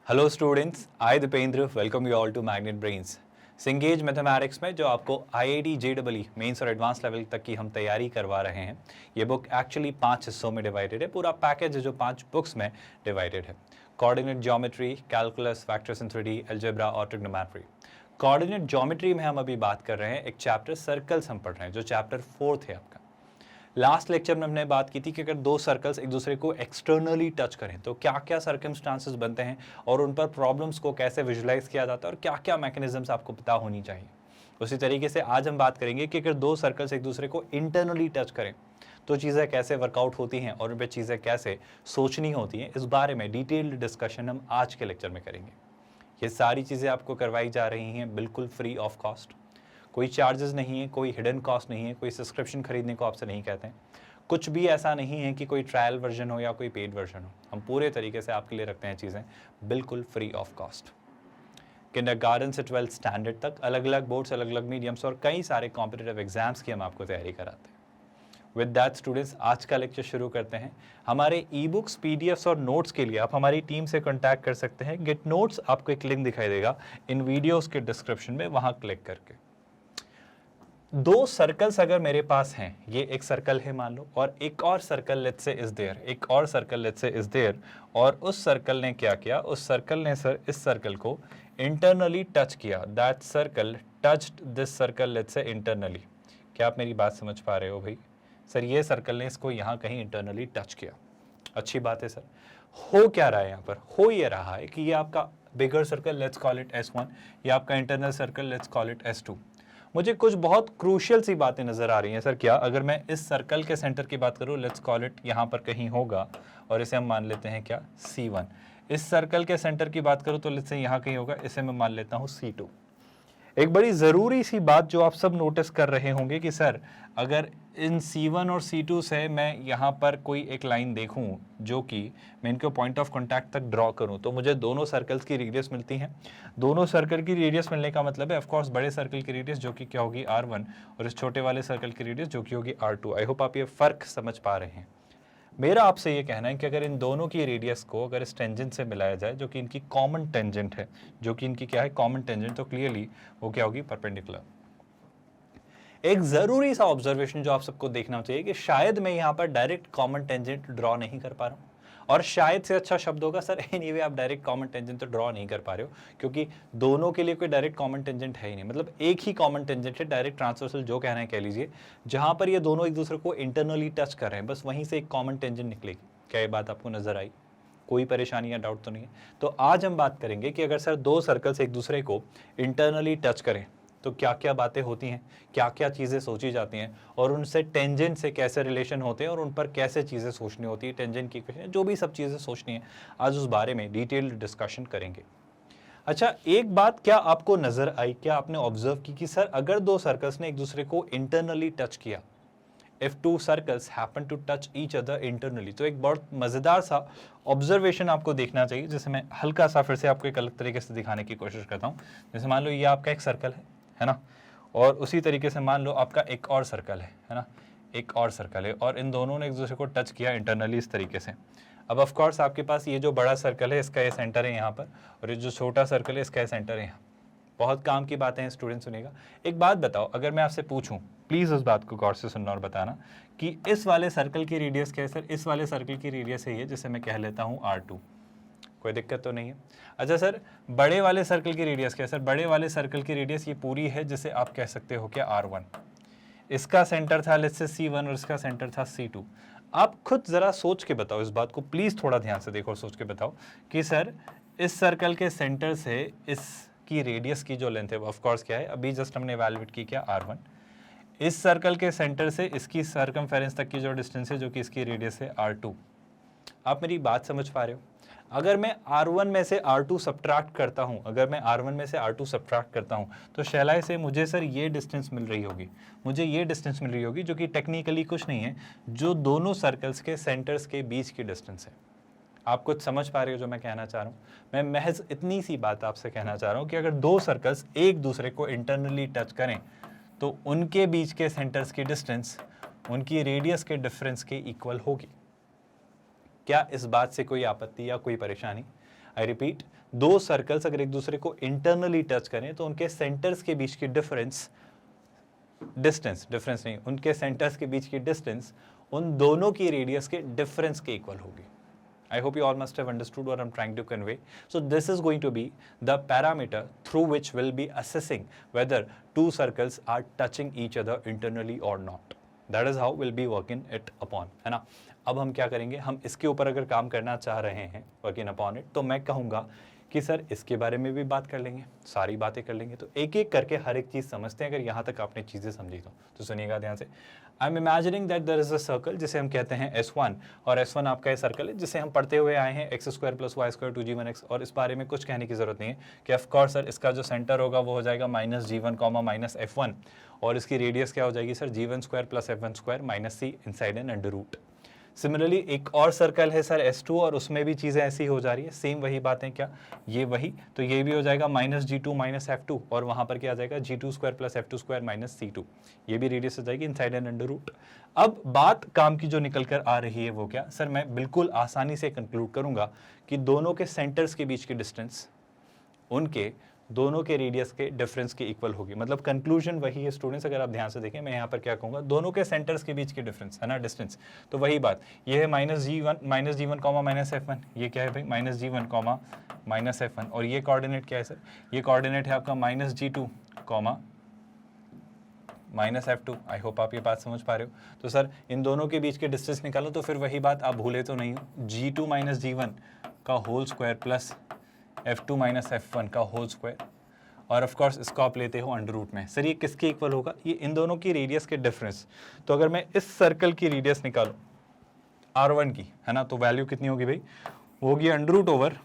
Hello students, I Dipendra welcome you all to Magnet Brains. Cengage mathematics में जो आपको IIT JEE mains और advance level तक की हम तैयारी करवा रहे हैं, ये बुक एक्चुअली 5 हिस्सों में डिवाइडेड है। पूरा पैकेज है जो 5 बुक्स में डिवाइडेड है। Coordinate geometry, calculus, vectors in 3D, algebra और ट्रिग्नोमेट्री। कोऑर्डिनेट ज्योमेट्री में हम अभी बात कर रहे हैं, एक चैप्टर सर्कल्स हम पढ़ रहे हैं जो चैप्टर 4 है आपका। लास्ट लेक्चर में हमने बात की थी कि अगर दो सर्कल्स एक दूसरे को एक्सटर्नली टच करें तो क्या क्या सर्कमस्टांसेस बनते हैं और उन पर प्रॉब्लम्स को कैसे विजुलाइज किया जाता है और क्या क्या मैकेनिज्म्स आपको पता होनी चाहिए। उसी तरीके से आज हम बात करेंगे कि अगर दो सर्कल्स एक दूसरे को इंटरनली टच करें तो चीज़ें कैसे वर्कआउट होती हैं और उन पर चीज़ें कैसे सोचनी होती हैं। इस बारे में डिटेल्ड डिस्कशन हम आज के लेक्चर में करेंगे। ये सारी चीज़ें आपको करवाई जा रही हैं बिल्कुल फ्री ऑफ कॉस्ट। कोई चार्जेस नहीं है, कोई हिडन कॉस्ट नहीं है, कोई सब्सक्रिप्शन खरीदने को आपसे नहीं कहते हैं। कुछ भी ऐसा नहीं है कि कोई ट्रायल वर्जन हो या कोई पेड वर्जन हो। हम पूरे तरीके से आपके लिए रखते हैं चीज़ें बिल्कुल फ्री ऑफ कॉस्ट। किंडरगार्टन से 12th स्टैंडर्ड तक अलग अलग बोर्ड्स, अलग अलग मीडियम्स और कई सारे कॉम्पिटिटिव एग्जाम्स की हम आपको तैयारी कराते हैं। विद दैट स्टूडेंट्स, आज का लेक्चर शुरू करते हैं। हमारे ई बुक्स, PDFs और नोट्स के लिए आप हमारी टीम से कॉन्टैक्ट कर सकते हैं। गेट नोट्स आपको एक लिंक दिखाई देगा इन वीडियोज़ के डिस्क्रिप्शन में, वहाँ क्लिक करके। दो सर्कल्स अगर मेरे पास हैं, ये एक सर्कल है मान लो और एक और circle let's say is there, एक और circle let's say is there, और उस सर्कल ने क्या किया, उस सर्कल ने सर इस सर्कल को इंटरनली टच किया। That circle touched this circle let's से इंटरनली। क्या आप मेरी बात समझ पा रहे हो भाई? सर ये सर्कल ने इसको यहाँ कहीं इंटरनली टच किया। अच्छी बात है सर। हो क्या रहा है यहाँ पर? हो ये रहा है कि ये आपका बिगर circle let's call it S1, ये आपका internal circle let's call it S2। मुझे कुछ बहुत क्रूशियल सी बातें नजर आ रही हैं सर। क्या? अगर मैं इस सर्कल के सेंटर की बात करूं, लेट्स कॉल इट यहाँ पर कहीं होगा और इसे हम मान लेते हैं क्या, C1। इस सर्कल के सेंटर की बात करूं तो लेट्स से यहाँ कहीं होगा, इसे मैं मान लेता हूँ C2। एक बड़ी ज़रूरी सी बात जो आप सब नोटिस कर रहे होंगे कि सर अगर इन C1 और C2 से मैं यहाँ पर कोई एक लाइन देखूँ जो कि मैं इनको पॉइंट ऑफ कांटेक्ट तक ड्रॉ करूँ तो मुझे दोनों सर्कल्स की रेडियस मिलती हैं। दोनों सर्कल की रेडियस मिलने का मतलब है ऑफकोर्स बड़े सर्कल की रेडियस जो कि क्या होगी R1 और इस छोटे वाले सर्कल की रेडियस जो कि होगी R2। आई होप आप ये फ़र्क समझ पा रहे हैं। मेरा आपसे ये कहना है कि अगर इन दोनों की रेडियस को अगर इस टेंजेंट से मिलाया जाए जो कि इनकी कॉमन टेंजेंट है, जो कि इनकी क्या है, कॉमन टेंजेंट, तो क्लियरली वो क्या होगी, परपेंडिकुलर। एक जरूरी सा ऑब्जर्वेशन जो आप सबको देखना चाहिए कि शायद मैं यहाँ पर डायरेक्ट कॉमन टेंजेंट ड्रॉ नहीं कर पा रहा हूँ, और शायद से अच्छा शब्द होगा सर एनीवे आप डायरेक्ट कॉमन टेंजेंट तो ड्रॉ नहीं कर पा रहे हो, क्योंकि दोनों के लिए कोई डायरेक्ट कॉमन टेंजेंट है ही नहीं। मतलब एक ही कॉमन टेंजेंट है, डायरेक्ट ट्रांसवर्सल जो कहना है कह लीजिए, जहां पर ये दोनों एक दूसरे को इंटरनली टच कर रहे हैं, बस वहीं से एक कॉमन टेंजेंट निकलेगी। क्या ये बात आपको नजर आई? कोई परेशानी या डाउट तो नहीं है? तो आज हम बात करेंगे कि अगर सर दो सर्कल्स एक दूसरे को इंटरनली टच करें तो क्या क्या बातें होती हैं, क्या क्या चीज़ें सोची जाती हैं, और उनसे टेंजेंट से कैसे रिलेशन होते हैं और उन पर कैसे चीज़ें सोचनी होती है, टेंजेंट की इक्वेशन, जो भी सब चीज़ें सोचनी है, आज उस बारे में डिटेल्ड डिस्कशन करेंगे। अच्छा, एक बात क्या आपको नज़र आई, क्या आपने ऑब्जर्व की कि सर अगर दो सर्कल्स ने एक दूसरे को इंटरनली टच किया, if two circles happen to touch each other internally, तो एक बहुत मज़ेदार सा ऑब्जर्वेशन आपको देखना चाहिए, जिसे मैं हल्का सा फिर से आपको एक अलग तरीके से दिखाने की कोशिश करता हूँ। जैसे मान लो ये आपका एक सर्कल है ना, और उसी तरीके से मान लो आपका एक और सर्कल है ना, एक और सर्कल है, और इन दोनों ने एक दूसरे को टच किया इंटरनली इस तरीके से। अब ऑफ कोर्स आपके पास ये जो बड़ा सर्कल है इसका ये सेंटर है यहाँ पर, और ये जो छोटा सर्कल है इसका ये सेंटर है यहाँ। बहुत काम की बातें हैं स्टूडेंट, सुनेगा। एक बात बताओ, अगर मैं आपसे पूछूं, प्लीज उस बात को गौर से सुनना और बताना कि इस वाले सर्कल की रेडियस क्या है सर? इस वाले सर्कल की रेडियस है ये, जिसे मैं कह लेता हूं R2। कोई दिक्कत तो नहीं है? अच्छा सर, बड़े वाले सर्कल की रेडियस क्या है सर? बड़े वाले सर्कल की रेडियस ये पूरी है, जिसे आप कह सकते हो क्या, R1। इसका सेंटर था लेट्स से C1 और इसका सेंटर था C2। आप खुद जरा सोच के बताओ इस बात को, प्लीज थोड़ा ध्यान से देखो और सोच के बताओ कि सर इस सर्कल के सेंटर से इस की रेडियस की जो लेंथ है वो ऑफ कोर्स क्या है, अभी जस्ट हमने इवैल्यूएट की क्या, R1। इस सर्कल के सेंटर से इसकी सर्कमफेरेंस तक की जो डिस्टेंस है जो कि इसकी रेडियस है R2। आप मेरी बात समझ पा रहे हो? अगर मैं R1 में से R2 सब्ट्रैक्ट करता हूं, अगर मैं R1 में से R2 सब्ट्रैक्ट करता हूं तो शैलाई से मुझे सर ये डिस्टेंस मिल रही होगी, मुझे ये डिस्टेंस मिल रही होगी, जो कि टेक्निकली कुछ नहीं है, जो दोनों सर्कल्स के सेंटर्स के बीच की डिस्टेंस है। आप कुछ समझ पा रहे हो जो मैं कहना चाह रहा हूँ? मैं महज इतनी सी बात आपसे कहना चाह रहा हूँ कि अगर दो सर्कल्स एक दूसरे को इंटरनली टच करें तो उनके बीच के सेंटर्स की डिस्टेंस उनकी रेडियस के डिफरेंस के इक्वल होगी। क्या इस बात से कोई आपत्ति या कोई परेशानी? आई रिपीट, दो सर्कल्स अगर एक दूसरे को इंटरनली टच करें तो उनके सेंटर्स के बीच की डिफरेंस नहीं, उनके सेंटर्स के बीच की डिस्टेंस उन दोनों की रेडियस के डिफरेंस के इक्वल होगी। I hope you all must have understood what I'm trying to convey. So this is going to be the parameter through which we'll be assessing whether two circles are touching each other internally or not. That is how we'll be working it upon, है ना। अब हम क्या करेंगे, हम इसके ऊपर अगर काम करना चाह रहे हैं working upon it, तो मैं कहूँगा कि सर इसके बारे में भी बात कर लेंगे, सारी बातें कर लेंगे। तो एक एक करके हर एक चीज़ समझते हैं। अगर यहाँ तक आपने चीज़ें समझी तो सुनिएगा ध्यान से। I am imagining that there is a circle जिसे हम कहते हैं S1, और S1 आपका ये सर्कल है जिसे हम पढ़ते हुए आए हैं x² + y² 2g1x, और इस बारे में कुछ कहने की जरूरत नहीं है कि ऑफकोर्स सर इसका जो सेंटर होगा वो हो जाएगा -g1, -f1, और इसकी रेडियस क्या हो जाएगी sir g1² + f1² - c inside an under root. Similarly एक और सर्कल है सर S2, और उसमें भी चीज़ें ऐसी हो जा रही है, सेम वही बातें, क्या ये वही, तो ये भी हो जाएगा -g2 - f2, और वहाँ पर क्या आ जाएगा g2² + f2² - c2, ये भी रेडियस हो जाएगी इनसाइड एन अंडर रूट। अब बात काम की जो निकल कर आ रही है वो क्या सर, मैं बिल्कुल आसानी से कंक्लूड करूँगा कि दोनों के सेंटर्स के बीच की डिस्टेंस उनके दोनों के रेडियस के डिफरेंस के इक्वल होगी। मतलब कंक्लूजन वही है स्टूडेंट्स, अगर आप ध्यान से देखें मैं यहाँ पर क्या कहूँगा, दोनों के सेंटर्स के बीच के डिफरेंस है ना, डिस्टेंस, तो वही बात ये है -g1, -f1, ये क्या है भाई -g1, -f1, और ये कोऑर्डिनेट क्या है सर, ये कोऑर्डिनेट है आपका -g2, -f2। आई होप आप ये बात समझ पा रहे हो। तो सर इन दोनों के बीच के डिस्टेंस निकालो, तो फिर वही बात आप भूले तो नहीं हो, g2 - g1 का whole square plus f2 - f1 का होल स्क्वायर, और ऑफ कोर्स इसको आप लेते हो अंडर रूट में। सर ये किसके इक्वल होगा, ये इन दोनों की रेडियस के डिफरेंस। तो अगर मैं इस सर्कल की रेडियस निकालूं r1 की, है ना, तो वैल्यू कितनी होगी भाई, वो होगी √ओवर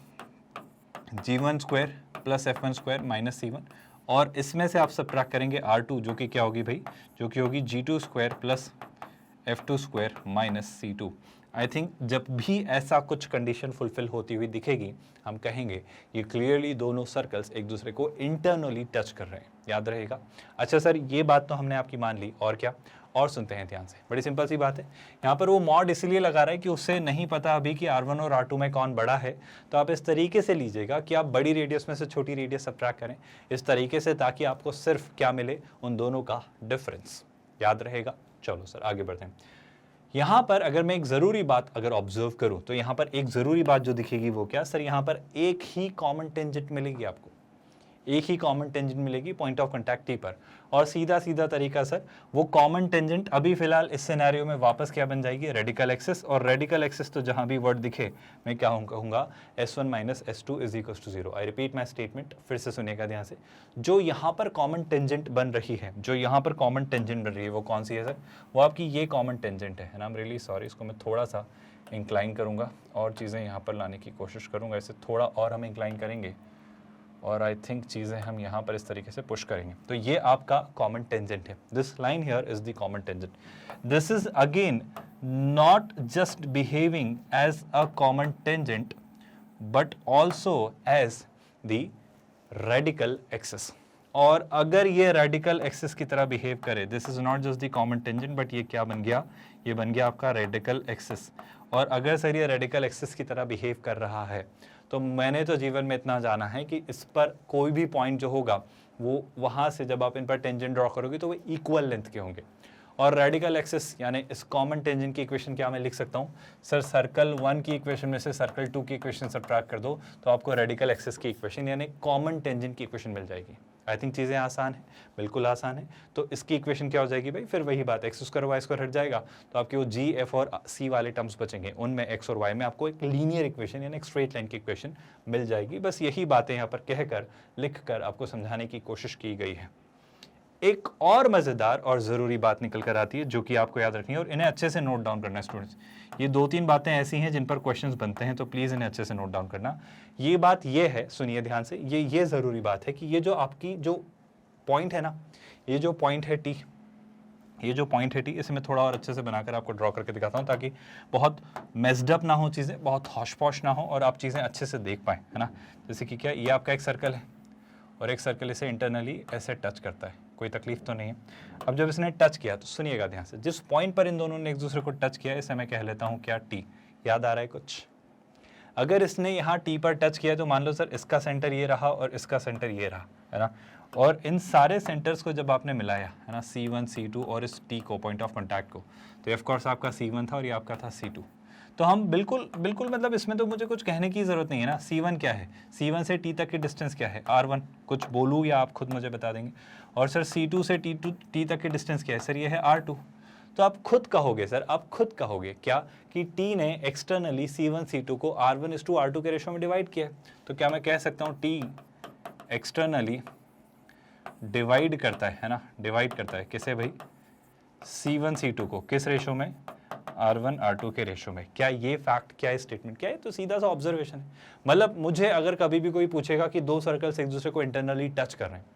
g1² + f1² - c1, और इसमें से आप सब्ट्रैक्ट करेंगे r2, जो कि क्या होगी भाई, जो कि होगी g2² + f2² - c2। I think जब भी ऐसा कुछ कंडीशन फुलफिल होती हुई दिखेगी, हम कहेंगे ये क्लियरली दोनों सर्कल्स एक दूसरे को इंटरनली टच कर रहे हैं, याद रहेगा। अच्छा सर ये बात तो हमने आपकी मान ली, और क्या, और सुनते हैं ध्यान से, बड़ी सिंपल सी बात है। यहाँ पर वो मॉड इसलिए लगा रहा है कि उससे नहीं पता अभी कि R1 और R2 में कौन बड़ा है, तो आप इस तरीके से लीजिएगा कि आप बड़ी रेडियस में से छोटी रेडियस सब्ट्रैक्ट करें इस तरीके से, ताकि आपको सिर्फ क्या मिले, उन दोनों का डिफरेंस, याद रहेगा। चलो सर आगे बढ़ते हैं। यहाँ पर अगर मैं एक ज़रूरी बात अगर ऑब्जर्व करूँ, तो यहाँ पर एक ज़रूरी बात जो दिखेगी वो क्या सर, यहाँ पर एक ही कॉमन टेंजेंट मिलेगी आपको, एक ही कॉमन टेंजेंट मिलेगी पॉइंट ऑफ कांटेक्ट टी पर, और सीधा सीधा तरीका सर, वो कॉमन टेंजेंट अभी फिलहाल इस सिनेरियो में वापस क्या बन जाएगी, रेडिकल एक्सिस, और रेडिकल एक्सिस तो जहाँ भी वर्ड दिखे मैं क्या कहूँगा S1 - S2 = 0। I repeat my statement, फिर से सुनिएगा ध्यान से। जो यहाँ पर कॉमन टेंजेंट बन रही है, जो यहाँ पर कॉमन टेंजेंट बन रही है वो कौन सी है सर, वो आपकी ये कॉमन टेंजेंट है ना। आई एम रियली सॉरी, इसको मैं थोड़ा सा इंक्लाइन करूँगा और चीज़ें यहाँ पर लाने की कोशिश करूँगा, इसे थोड़ा और हम इंक्लाइन करेंगे, और आई थिंक चीज़ें हम यहाँ पर इस तरीके से पुश करेंगे। तो ये आपका कॉमन टेंजेंट है, this line here is the common tangent. This is again not just behaving as a common tangent but also as the radical axis. और अगर ये रेडिकल एक्सिस की तरह बिहेव करे, this is not just the common tangent but ये क्या बन गया, ये बन गया आपका रेडिकल एक्सिस। और अगर सर ये रेडिकल एक्सिस की तरह बिहेव कर रहा है, तो मैंने तो जीवन में इतना जाना है कि इस पर कोई भी पॉइंट जो होगा वो वहाँ से जब आप इन पर टेंजेंट ड्रॉ करोगे तो वो इक्वल लेंथ के होंगे। और रेडिकल एक्सिस यानी इस कॉमन टेंजेंट की इक्वेशन क्या मैं लिख सकता हूँ सर, सर्कल 1 की इक्वेशन में से सर्कल 2 की इक्वेशन सब्ट्रैक्ट कर दो तो आपको रेडिकल एक्सिस की इक्वेशन यानी कॉमन टेंजेंट की इक्वेशन मिल जाएगी। आई थिंक चीज़ें आसान है, बिल्कुल आसान है। तो इसकी इक्वेशन क्या हो जाएगी भाई, फिर वही बात, x² y² हट जाएगा तो आपके वो g, f और c वाले टर्म्स बचेंगे, उनमें x और y में आपको एक लीनियर इक्वेशन यानी एक स्ट्रेट लाइन की इक्वेशन मिल जाएगी। बस यही बातें यहाँ पर कहकर लिखकर आपको समझाने की कोशिश की गई है। एक और मज़ेदार और ज़रूरी बात निकल कर आती है जो कि आपको याद रखनी है और इन्हें अच्छे से नोट डाउन करना है स्टूडेंट्स। ये 2-3 बातें ऐसी हैं जिन पर क्वेश्चंस बनते हैं, तो प्लीज़ इन्हें अच्छे से नोट डाउन करना। ये बात ये है, सुनिए ध्यान से, ये ज़रूरी बात है कि ये जो आपकी जो पॉइंट है ना, ये जो पॉइंट है टी, ये जो पॉइंट है टी, इसे मैं थोड़ा और अच्छे से बनाकर आपको ड्रॉ करके दिखाता हूँ ताकि बहुत मेस्ड अप ना हो चीज़ें, बहुत हौश पौश ना हो और आप चीज़ें अच्छे से देख पाएँ, है ना। जैसे कि क्या, ये आपका एक सर्कल है और एक सर्कल इसे इंटरनली ऐसे टच करता है, कोई तकलीफ तो नहीं है। अब जब इसने टच किया तो सुनिएगा ध्यान से, जिस पॉइंट पर इन दोनों ने एक दूसरे को टच किया इसे मैं कह लेता हूँ क्या, टी। याद आ रहा है कुछ? अगर इसने यहाँ टी पर टच किया तो मान लो सर इसका सेंटर ये रहा और इसका सेंटर ये रहा, है ना, और इन सारे सेंटर्स को जब आपने मिलाया, है ना, C1 C2 और इस टी को, पॉइंट ऑफ कॉन्टैक्ट को, तो ऑफ कोर्स आपका C1 था और ये आपका था C2। तो हम बिल्कुल बिल्कुल मतलब इसमें तो मुझे कुछ कहने की ज़रूरत नहीं है ना। C1 क्या है, C1 से T तक की डिस्टेंस क्या है, R1, कुछ बोलूँ या आप खुद मुझे बता देंगे। और सर C2 से T तक की डिस्टेंस क्या है, सर ये है R2। तो आप खुद कहोगे सर, आप खुद कहोगे क्या कि T ने एक्सटर्नली C1 C2 को R1:R2 के रेशो में डिवाइड किया है। तो क्या मैं कह सकता हूँ T एक्सटर्नली डिवाइड करता है ना, डिवाइड करता है किसे भाई, C1 C2 को, किस रेशो में, R1:R2 के रेशो में। क्या ये फैक्ट, क्या है स्टेटमेंट, क्या है, तो सीधा सा ऑब्जर्वेशन है। मतलब मुझे अगर कभी भी कोई पूछेगा कि दो सर्कल्स एक दूसरे को इंटरनली टच कर रहे हैं,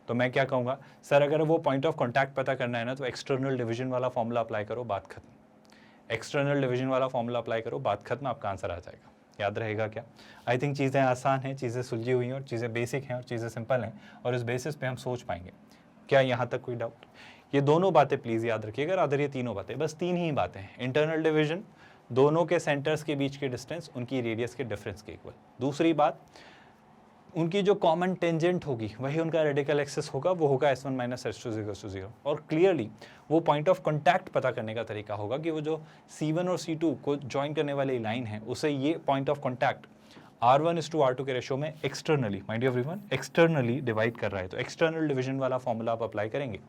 तो मैं क्या कहूँगा, सर अगर वो पॉइंट ऑफ कॉन्टैक्ट पता करना है ना, तो एक्सटर्नल डिवीजन वाला फॉर्मूला अप्लाई करो, बात खत्म। एक्सटर्नल डिवीजन वाला फॉर्मूला अप्लाई करो, बात खत्म, आपका आंसर आ जाएगा। याद रहेगा क्या? आई थिंक चीज़ें आसान हैं, चीज़ें सुलझी हुई हैं और चीज़ें बेसिक हैं और चीज़ें सिंपल हैं, और इस बेसिस पे हम सोच पाएंगे। क्या यहाँ तक कोई डाउट? ये दोनों बातें प्लीज़ याद रखिएगा, रादर ये तीनों बातें, बस तीन ही बातें हैं। इंटरनल डिवीजन, दोनों के सेंटर्स के बीच के डिस्टेंस उनकी रेडियस के डिफरेंस के इक्वल। दूसरी बात, उनकी जो कॉमन टेंजेंट होगी वही उनका रेडिकल एक्सिस होगा, वो होगा S1 - S2 0। और क्लियरली वो पॉइंट ऑफ कॉन्टैक्ट पता करने का तरीका होगा कि वो जो C1 और C2 को ज्वाइन करने वाली लाइन है, उसे ये पॉइंट ऑफ कॉन्टैक्ट R1:R2 के रेशो में externally, my dear everyone, externally divide कर रहा है। तो एक्सटर्नल डिवीजन वाला फॉर्मूला आप अप्लाई करेंगे।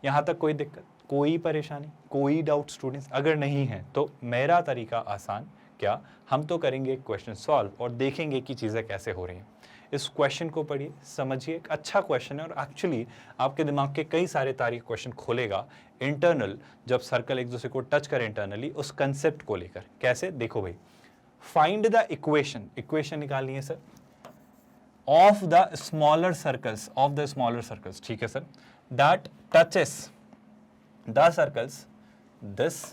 यहाँ तक कोई दिक्कत, कोई परेशानी, कोई डाउट स्टूडेंट्स? अगर नहीं है तो मेरा तरीका आसान, क्या हम तो करेंगे क्वेश्चन सॉल्व और देखेंगे कि चीज़ें कैसे हो रही हैं। इस क्वेश्चन को पढ़िए, समझिए, एक अच्छा क्वेश्चन है और एक्चुअली आपके दिमाग के कई सारे तारीख क्वेश्चन खोलेगा। इंटरनल, जब सर्कल एक दूसरे को टच करे इंटरनली, उस कंसेप्ट को लेकर। कैसे? देखो भाई, फाइंड द इक्वेशन, इक्वेशन निकालनी है sir, of the smaller circles, ठीक है sir, that touches the circles this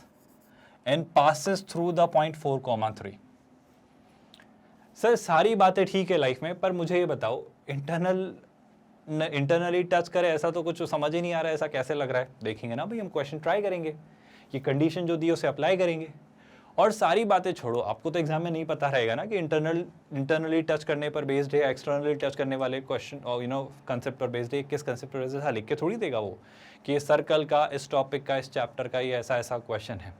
and passes through the point 4,3। Sir सारी बातें ठीक है लाइफ में, पर मुझे ये बताओ, इंटरनली टच करे ऐसा तो कुछ समझ ही नहीं आ रहा है, ऐसा कैसे लग रहा है? देखेंगे ना भाई, हम क्वेश्चन ट्राई करेंगे, ये कंडीशन जो दी है उसे अप्लाई करेंगे। और सारी बातें छोड़ो, आपको तो एग्जाम में नहीं पता रहेगा ना कि इंटरनली टच करने पर बेस्ड है, एक्सटर्नली टच करने वाले क्वेश्चन और कंसेप्ट पर बेस्ड है, किस कंसेप्ट पर बेस्ड है, लिख के थोड़ी देगा वो कि ये सर्कल का, इस टॉपिक का, इस चैप्टर का ये ऐसा ऐसा क्वेश्चन है।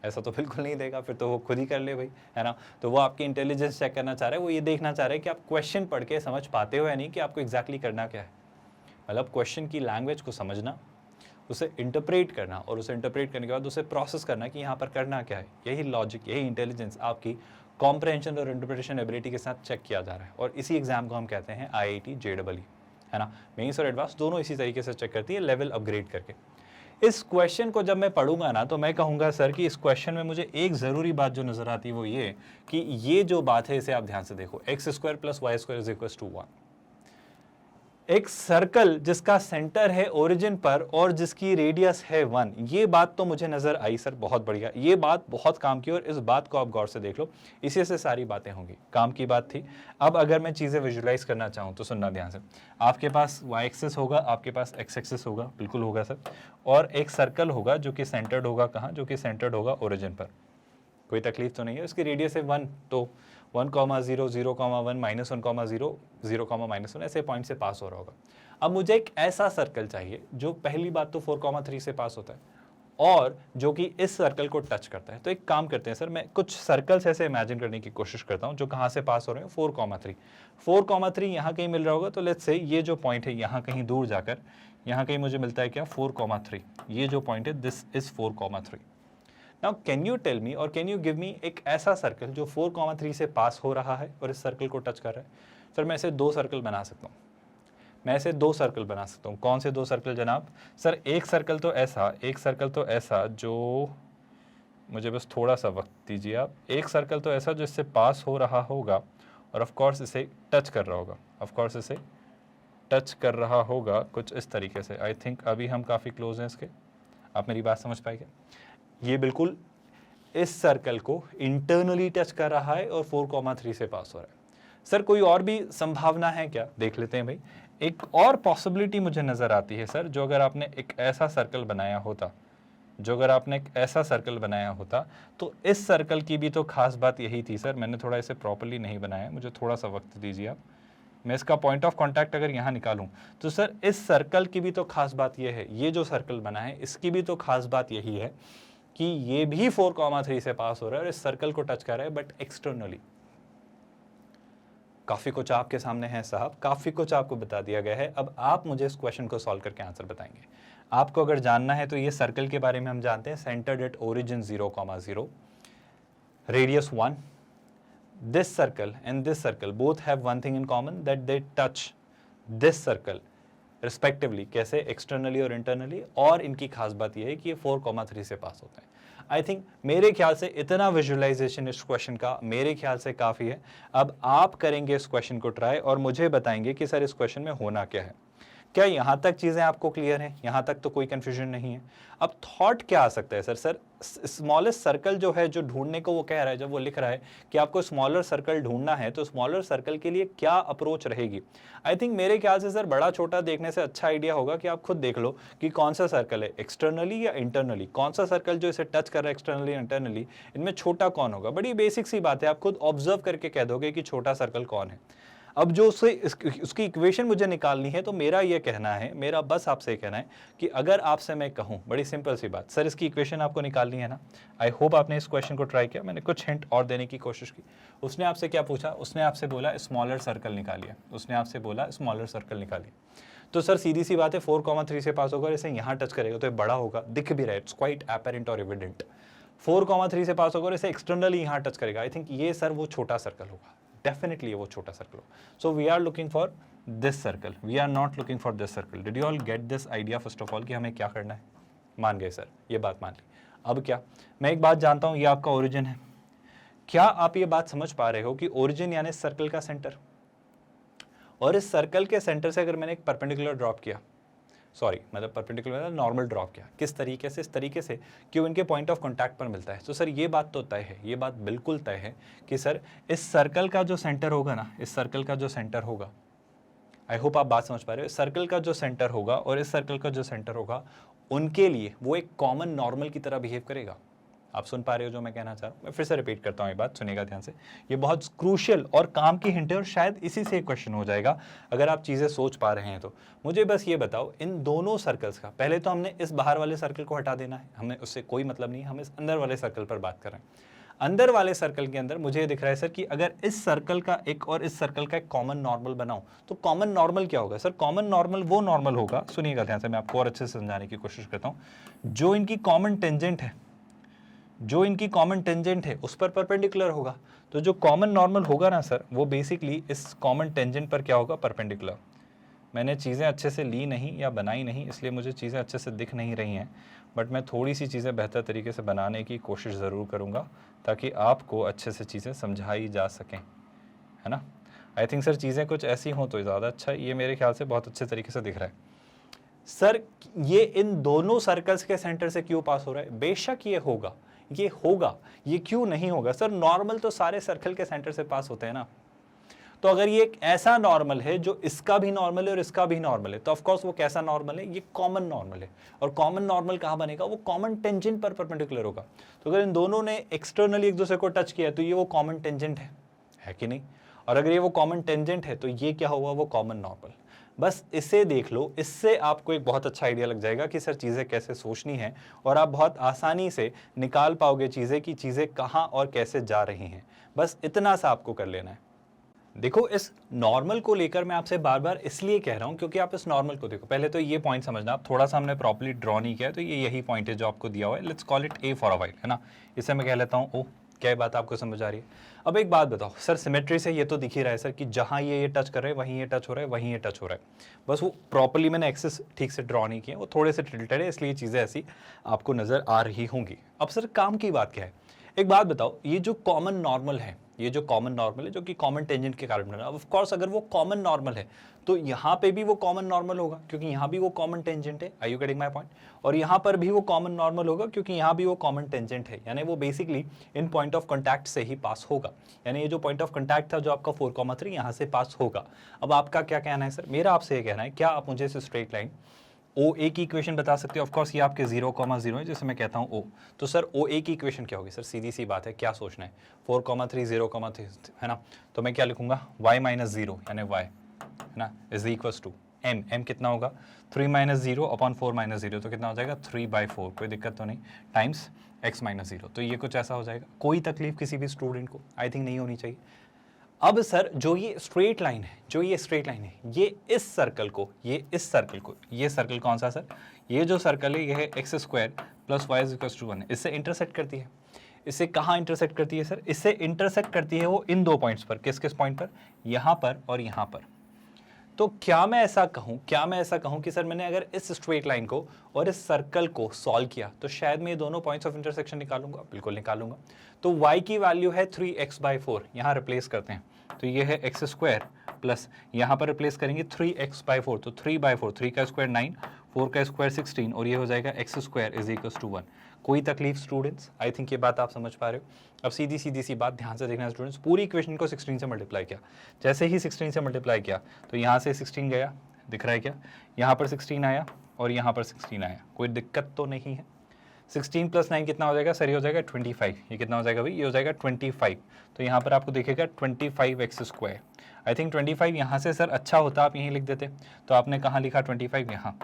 ऐसा तो बिल्कुल नहीं देगा, फिर तो वो खुद ही कर ले भाई, है ना। तो वो आपकी इंटेलिजेंस चेक करना चाह रहा है, वो ये देखना चाह रहा है कि आप क्वेश्चन पढ़ के समझ पाते हो या नहीं, कि आपको एग्जैक्टली करना क्या है। मतलब क्वेश्चन की लैंग्वेज को समझना, उसे इंटरप्रेट करना और उसे इंटरप्रेट करने के बाद उसे प्रोसेस करना कि यहाँ पर करना क्या है। यही लॉजिक, यही इंटेलिजेंस आपकी कॉम्प्रहेंशन और इंटरप्रिटेशन एबिलिटी के साथ चेक किया जा रहा है। और इसी एग्जाम को हम कहते हैं IIT JEE, है ना। मेंस और एडवांस दोनों इसी तरीके से चेक करती है, लेवल अपग्रेड करके। इस क्वेश्चन को जब मैं पढ़ूंगा ना, तो मैं कहूँगा सर कि इस क्वेश्चन में मुझे एक ज़रूरी बात जो नज़र आती है वो ये कि ये जो बात है इसे आप ध्यान से देखो, x² + y² = 1। एक सर्कल जिसका सेंटर है ओरिजिन पर और जिसकी रेडियस है 1, ये बात तो मुझे नजर आई सर, बहुत बढ़िया, ये बात बहुत काम की और इस बात को आप गौर से देख लो, इसी से सारी बातें होंगी। काम की बात थी। अब अगर मैं चीज़ें विजुलाइज करना चाहूँ तो सुनना ध्यान से। आपके पास y एक्सिस होगा, आपके पास x एक्सिस होगा, बिल्कुल होगा सर, और एक सर्कल होगा जो कि सेंटर्ड होगा कहाँ, जो कि सेंटर्ड होगा ओरिजिन पर। कोई तकलीफ तो नहीं है, उसकी रेडियस है 1, तो 1, 0, 0, 1, -1, 0, 0, -1 ऐसे पॉइंट से पास हो रहा होगा। अब मुझे एक ऐसा सर्कल चाहिए जो पहली बात तो 4,3 से पास होता है और जो कि इस सर्कल को टच करता है। तो एक काम करते हैं सर, मैं कुछ सर्कल्स ऐसे इमेजिन करने की कोशिश करता हूँ जो कहाँ से पास हो रहे हैं, 4,3। 4,3 यहाँ कहीं मिल रहा होगा, तो लेट्स से ये जो पॉइंट है यहाँ कहीं दूर जाकर यहाँ कहीं मुझे मिलता है क्या, 4,3। ये जो पॉइंट है this is 4,3। Now can you tell me और कैन यू गिव मी एक ऐसा सर्कल जो 4,3 से पास हो रहा है और इस सर्कल को टच कर रहा है। सर मैं ऐसे 2 सर्कल बना सकता हूँ, मैं ऐसे 2 सर्कल बना सकता हूँ। कौन से 2 सर्कल जनाब? सर एक सर्कल तो ऐसा, एक सर्कल तो ऐसा, जो मुझे बस थोड़ा सा वक्त दीजिए आप। एक सर्कल तो ऐसा जो इससे पास हो रहा होगा और ऑफ कोर्स इसे टच कर रहा होगा, ऑफ कोर्स इसे टच कर रहा होगा कुछ इस तरीके से। आई थिंक अभी हम काफ़ी क्लोज हैं इसके, आप मेरी बात समझ पाएंगे। ये बिल्कुल इस सर्कल को इंटरनली टच कर रहा है और 4,3 से पास हो रहा है। सर कोई और भी संभावना है क्या? देख लेते हैं भाई। एक और पॉसिबिलिटी मुझे नजर आती है सर, जो अगर आपने एक ऐसा सर्कल बनाया होता जो अगर आपने एक ऐसा सर्कल बनाया होता तो इस सर्कल की भी तो खास बात यही थी सर, मैंने थोड़ा इसे प्रॉपर्ली नहीं बनाया, मुझे थोड़ा सा वक्त दीजिए आप। मैं इसका पॉइंट ऑफ कांटेक्ट अगर यहाँ निकालूं तो सर इस सर्कल की भी तो खास बात यह है, ये जो सर्कल बना है इसकी भी तो खास बात यही है कि ये भी 4,3 से पास हो रहा है और इस सर्कल को टच कर रहा है बट एक्सटर्नली। काफी कुछ आपके सामने है साहब, काफी कुछ आपको बता दिया गया है। अब आप मुझे इस क्वेश्चन को सॉल्व करके आंसर बताएंगे। आपको अगर जानना है तो ये सर्कल के बारे में हम जानते हैं, centred at origin 0,0, radius 1। This circle and this circle both have one thing in common, that they touch this circle respectively, कैसे externally और internally, और इनकी खास बात यह है कि ये 4,3 से पास होते हैं। आई थिंक मेरे ख्याल से इतना विजुअलाइजेशन इस क्वेश्चन का मेरे ख्याल से काफ़ी है। अब आप करेंगे इस क्वेश्चन को ट्राई और मुझे बताएंगे कि सर इस क्वेश्चन में होना क्या है। क्या यहाँ तक चीज़ें आपको क्लियर हैं? यहाँ तक तो कोई कन्फ्यूजन नहीं है। अब थॉट क्या आ सकता है सर स्मॉलेस्ट सर्कल जो है, जो ढूंढने को वो कह रहा है, जब वो लिख रहा है कि आपको स्मॉलर सर्कल ढूंढना है तो स्मॉलर सर्कल के लिए क्या अप्रोच रहेगी? आई थिंक मेरे ख्याल से सर बड़ा छोटा देखने से अच्छा आइडिया होगा कि आप खुद देख लो कि कौन सा सर्कल है, एक्सटर्नली या इंटरनली, कौन सा सर्कल जो इसे टच कर रहा है एक्सटर्नली इंटरनली, इनमें छोटा कौन होगा। बड़ी बेसिक सी बात है, आप खुद ऑब्जर्व करके कह दोगे कि छोटा सर्कल कौन है। अब जो उसकी इक्वेशन मुझे निकालनी है तो मेरा ये कहना है, मेरा बस आपसे कहना है कि अगर आपसे मैं कहूँ, बड़ी सिंपल सी बात, सर इसकी इक्वेशन आपको निकालनी है ना। आई होप आपने इस क्वेश्चन को ट्राई किया, मैंने कुछ हिंट और देने की कोशिश की। उसने आपसे क्या पूछा? उसने आपसे बोला स्मॉलर सर्कल निकालिए, उसने आपसे बोला स्मॉलर सर्कल निकालिए। तो सर सीधी सी बात है 4,3 से पास होगा, इसे यहाँ टच करेगा तो ये बड़ा होगा, दिख भी रहा है, इट्स क्वाइट एपेरेंट और एविडेंट। 4,3 से पास होगा और इसे एक्सटर्नली यहाँ टच करेगा, आई थिंक ये सर वो छोटा सर्कल होगा, डेफिनेटली वो छोटा सर्कल हो। So we are looking for this circle, we are not looking for this circle. Did you all get this idea first of all कि हमें क्या करना है? मान गए सर, ये बात मान ली। अब क्या, मैं एक बात जानता हूं, ये आपका ओरिजिन है। क्या आप ये बात समझ पा रहे हो कि ओरिजिन यानी सर्कल का सेंटर, और इस सर्कल के सेंटर से अगर मैंने एक परपेंडिकुलर ड्रॉप किया, सॉरी मतलब परपेंडिकुलर नॉर्मल ड्रॉप किया, किस तरीके से? इस तरीके से कि वो इनके पॉइंट ऑफ कांटेक्ट पर मिलता है। तो सर ये बात तो तय है, ये बात बिल्कुल तय है कि सर इस सर्कल का जो सेंटर होगा ना, इस सर्कल का जो सेंटर होगा, आई होप आप बात समझ पा रहे हो, इस सर्कल का जो सेंटर होगा और इस सर्कल का जो सेंटर होगा, उनके लिए वो एक कॉमन नॉर्मल की तरह बिहेव करेगा। आप सुन पा रहे हो जो मैं कहना चाह रहा हूँ? मैं फिर से रिपीट करता हूँ, ये बात सुनिएगा ध्यान से, ये बहुत क्रूशियल और काम की हिंट है और शायद इसी से क्वेश्चन हो जाएगा अगर आप चीज़ें सोच पा रहे हैं तो। मुझे बस ये बताओ, इन दोनों सर्कल्स का, पहले तो हमने इस बाहर वाले सर्कल को हटा देना है, हमें उससे कोई मतलब नहीं, हम इस अंदर वाले सर्कल पर बात कर रहे हैं। अंदर वाले सर्कल के अंदर मुझे दिख रहा है सर कि अगर इस सर्कल का एक और इस सर्कल का एक कॉमन नॉर्मल बनाऊं तो कॉमन नॉर्मल क्या होगा? सर कॉमन नॉर्मल वो नॉर्मल होगा, सुनिएगा ध्यान से, मैं आपको और अच्छे से समझाने की कोशिश करता हूँ, जो इनकी कॉमन टेंजेंट है, जो इनकी कॉमन टेंजेंट है उस पर परपेंडिकुलर होगा। तो जो कॉमन नॉर्मल होगा ना सर, वो बेसिकली इस कॉमन टेंजेंट पर क्या होगा? परपेंडिकुलर। मैंने चीज़ें अच्छे से ली नहीं या बनाई नहीं, इसलिए मुझे चीज़ें अच्छे से दिख नहीं रही हैं, बट मैं थोड़ी सी चीज़ें बेहतर तरीके से बनाने की कोशिश ज़रूर करूँगा ताकि आपको अच्छे से चीज़ें समझाई जा सकें, है ना। आई थिंक सर चीज़ें कुछ ऐसी हों तो ज़्यादा अच्छा, ये मेरे ख्याल से बहुत अच्छे तरीके से दिख रहा है। सर ये इन दोनों सर्कल्स के सेंटर से क्यों पास हो रहा है? बेशक ये होगा, ये होगा, ये क्यों नहीं होगा? सर नॉर्मल तो सारे सर्कल के सेंटर से पास होते हैं ना। तो अगर ये एक ऐसा नॉर्मल है जो इसका भी नॉर्मल है और इसका भी नॉर्मल है, तो ऑफ कोर्स वो कैसा नॉर्मल है? ये कॉमन नॉर्मल है। और कॉमन नॉर्मल कहाँ बनेगा? वो कॉमन टेंजेंट पर परपेंडिकुलर होगा। तो अगर इन दोनों ने एक्सटर्नली एक दूसरे को टच किया तो ये वो कॉमन टेंजेंट है कि नहीं? और अगर ये वो कॉमन टेंजेंट है तो ये क्या होगा? वो कॉमन नॉर्मल। बस इसे देख लो, इससे आपको एक बहुत अच्छा आइडिया लग जाएगा कि सर चीज़ें कैसे सोचनी है, और आप बहुत आसानी से निकाल पाओगे चीज़ें कि चीज़ें कहाँ और कैसे जा रही हैं। बस इतना सा आपको कर लेना है। देखो, इस नॉर्मल को लेकर मैं आपसे बार बार इसलिए कह रहा हूं क्योंकि आप इस नॉर्मल को देखो। पहले तो ये पॉइंट समझना, आप थोड़ा सा हमने प्रॉपर्ली ड्रॉ नहीं किया, तो ये यही पॉइंट है जो आपको दिया हुआ है। Let's call it A for a while, है ना। इसे मैं कह लेता हूँ ओ। क्या बात आपको समझ आ रही है? अब एक बात बताओ सर, सिमेट्री से ये तो दिख ही रहा है सर कि जहां ये टच कर रहे हैं वहीं ये टच हो रहा है, वहीं ये टच हो रहा है। बस वो प्रॉपर्ली मैंने एक्सेस ठीक से ड्रॉ नहीं किया, वो थोड़े से टिल्टेड है, इसलिए चीज़ें ऐसी आपको नजर आ रही होंगी। अब सर काम की बात क्या है? एक बात बताओ, ये जो कॉमन नॉर्मल है, ये जो कॉमन नॉर्मल है जो कि कॉमन टेंजेंट के कारण बना, ऑफ कोर्स अगर वो कॉमन नॉर्मल है तो यहाँ पे भी वो कॉमन नॉर्मल होगा क्योंकि यहाँ भी वो कॉमन टेंजेंट है। Are you getting my point? और यहाँ पर भी वो कॉमन नॉर्मल होगा क्योंकि यहाँ भी वो कॉमन टेंजेंट है, यानी वो basically in point of contact से ही पास होगा। यानी ये जो पॉइंट ऑफ कॉन्टैक्ट था जो आपका 4,3 यहाँ से पास होगा। अब आपका क्या कहना है सर? मेरा आपसे ये कहना है, क्या आप मुझे इस स्ट्रेट लाइन ओ ए की इक्वेशन बता सकते हो? ऑफ कोर्स ये आपके 0,0 है, जैसे मैं कहता हूँ ओ, तो सर ओ ए की इक्वेशन क्या होगी? सर सीधी सी बात है, क्या सोचना है, 4,3 0,3 है ना, तो मैं क्या लिखूंगा, y माइनस 0 यानी y है ना is equals to m, m कितना होगा 3 माइनस 0 अपॉन 4 माइनस 0, तो कितना हो जाएगा 3/4, कोई दिक्कत तो नहीं, टाइम्स x माइनस 0, तो ये कुछ ऐसा हो जाएगा। कोई तकलीफ किसी भी स्टूडेंट को आई थिंक नहीं होनी चाहिए। अब सर जो ये स्ट्रेट लाइन है, जो ये स्ट्रेट लाइन है, ये इस सर्कल को, ये इस सर्कल को, ये सर्कल कौन सा सर, ये जो सर्कल है ये है x square plus y is equal to 1, इससे इंटरसेक्ट करती है। इससे कहाँ इंटरसेक्ट करती है सर? इससे इंटरसेक्ट करती है वो इन दो पॉइंट्स पर। किस किस पॉइंट पर? यहाँ पर और यहाँ पर। तो क्या मैं ऐसा कहूँ कि सर मैंने अगर इस स्ट्रेट लाइन को और इस सर्कल को सॉल्व किया तो शायद मैं ये दोनों पॉइंट्स ऑफ इंटरसेक्शन निकालूंगा? बिल्कुल निकालूंगा। तो y की वैल्यू है 3x/4, यहाँ रिप्लेस करते हैं, तो ये है एक्स स्क्वायर प्लस यहाँ पर रिप्लेस करेंगे 3x/4, तो 3/4, 3 का स्क्वायर 9, 4 का स्क्वायर 16, और ये हो जाएगा x square is equal to 1। कोई तकलीफ स्टूडेंट्स? आई थिंक ये बात आप समझ पा रहे हो। अब सीधी सी बात ध्यान से देखना स्टूडेंट्स, पूरी इक्वेशन को 16 से मल्टीप्लाई किया, जैसे ही 16 से मल्टीप्लाई किया तो यहाँ से 16 गया, दिख रहा है क्या, यहाँ पर 16 आया और यहाँ पर 16 आया, कोई दिक्कत तो नहीं है। 16 + 9 कितना हो जाएगा सर? ये हो जाएगा 25। ये कितना हो जाएगा भाई? ये हो जाएगा 25। तो यहाँ पर आपको दिखेगा 25x²। आई थिंक 25 यहाँ से सर अच्छा होता आप यहीं लिख देते, तो आपने कहाँ लिखा 25? यहाँ।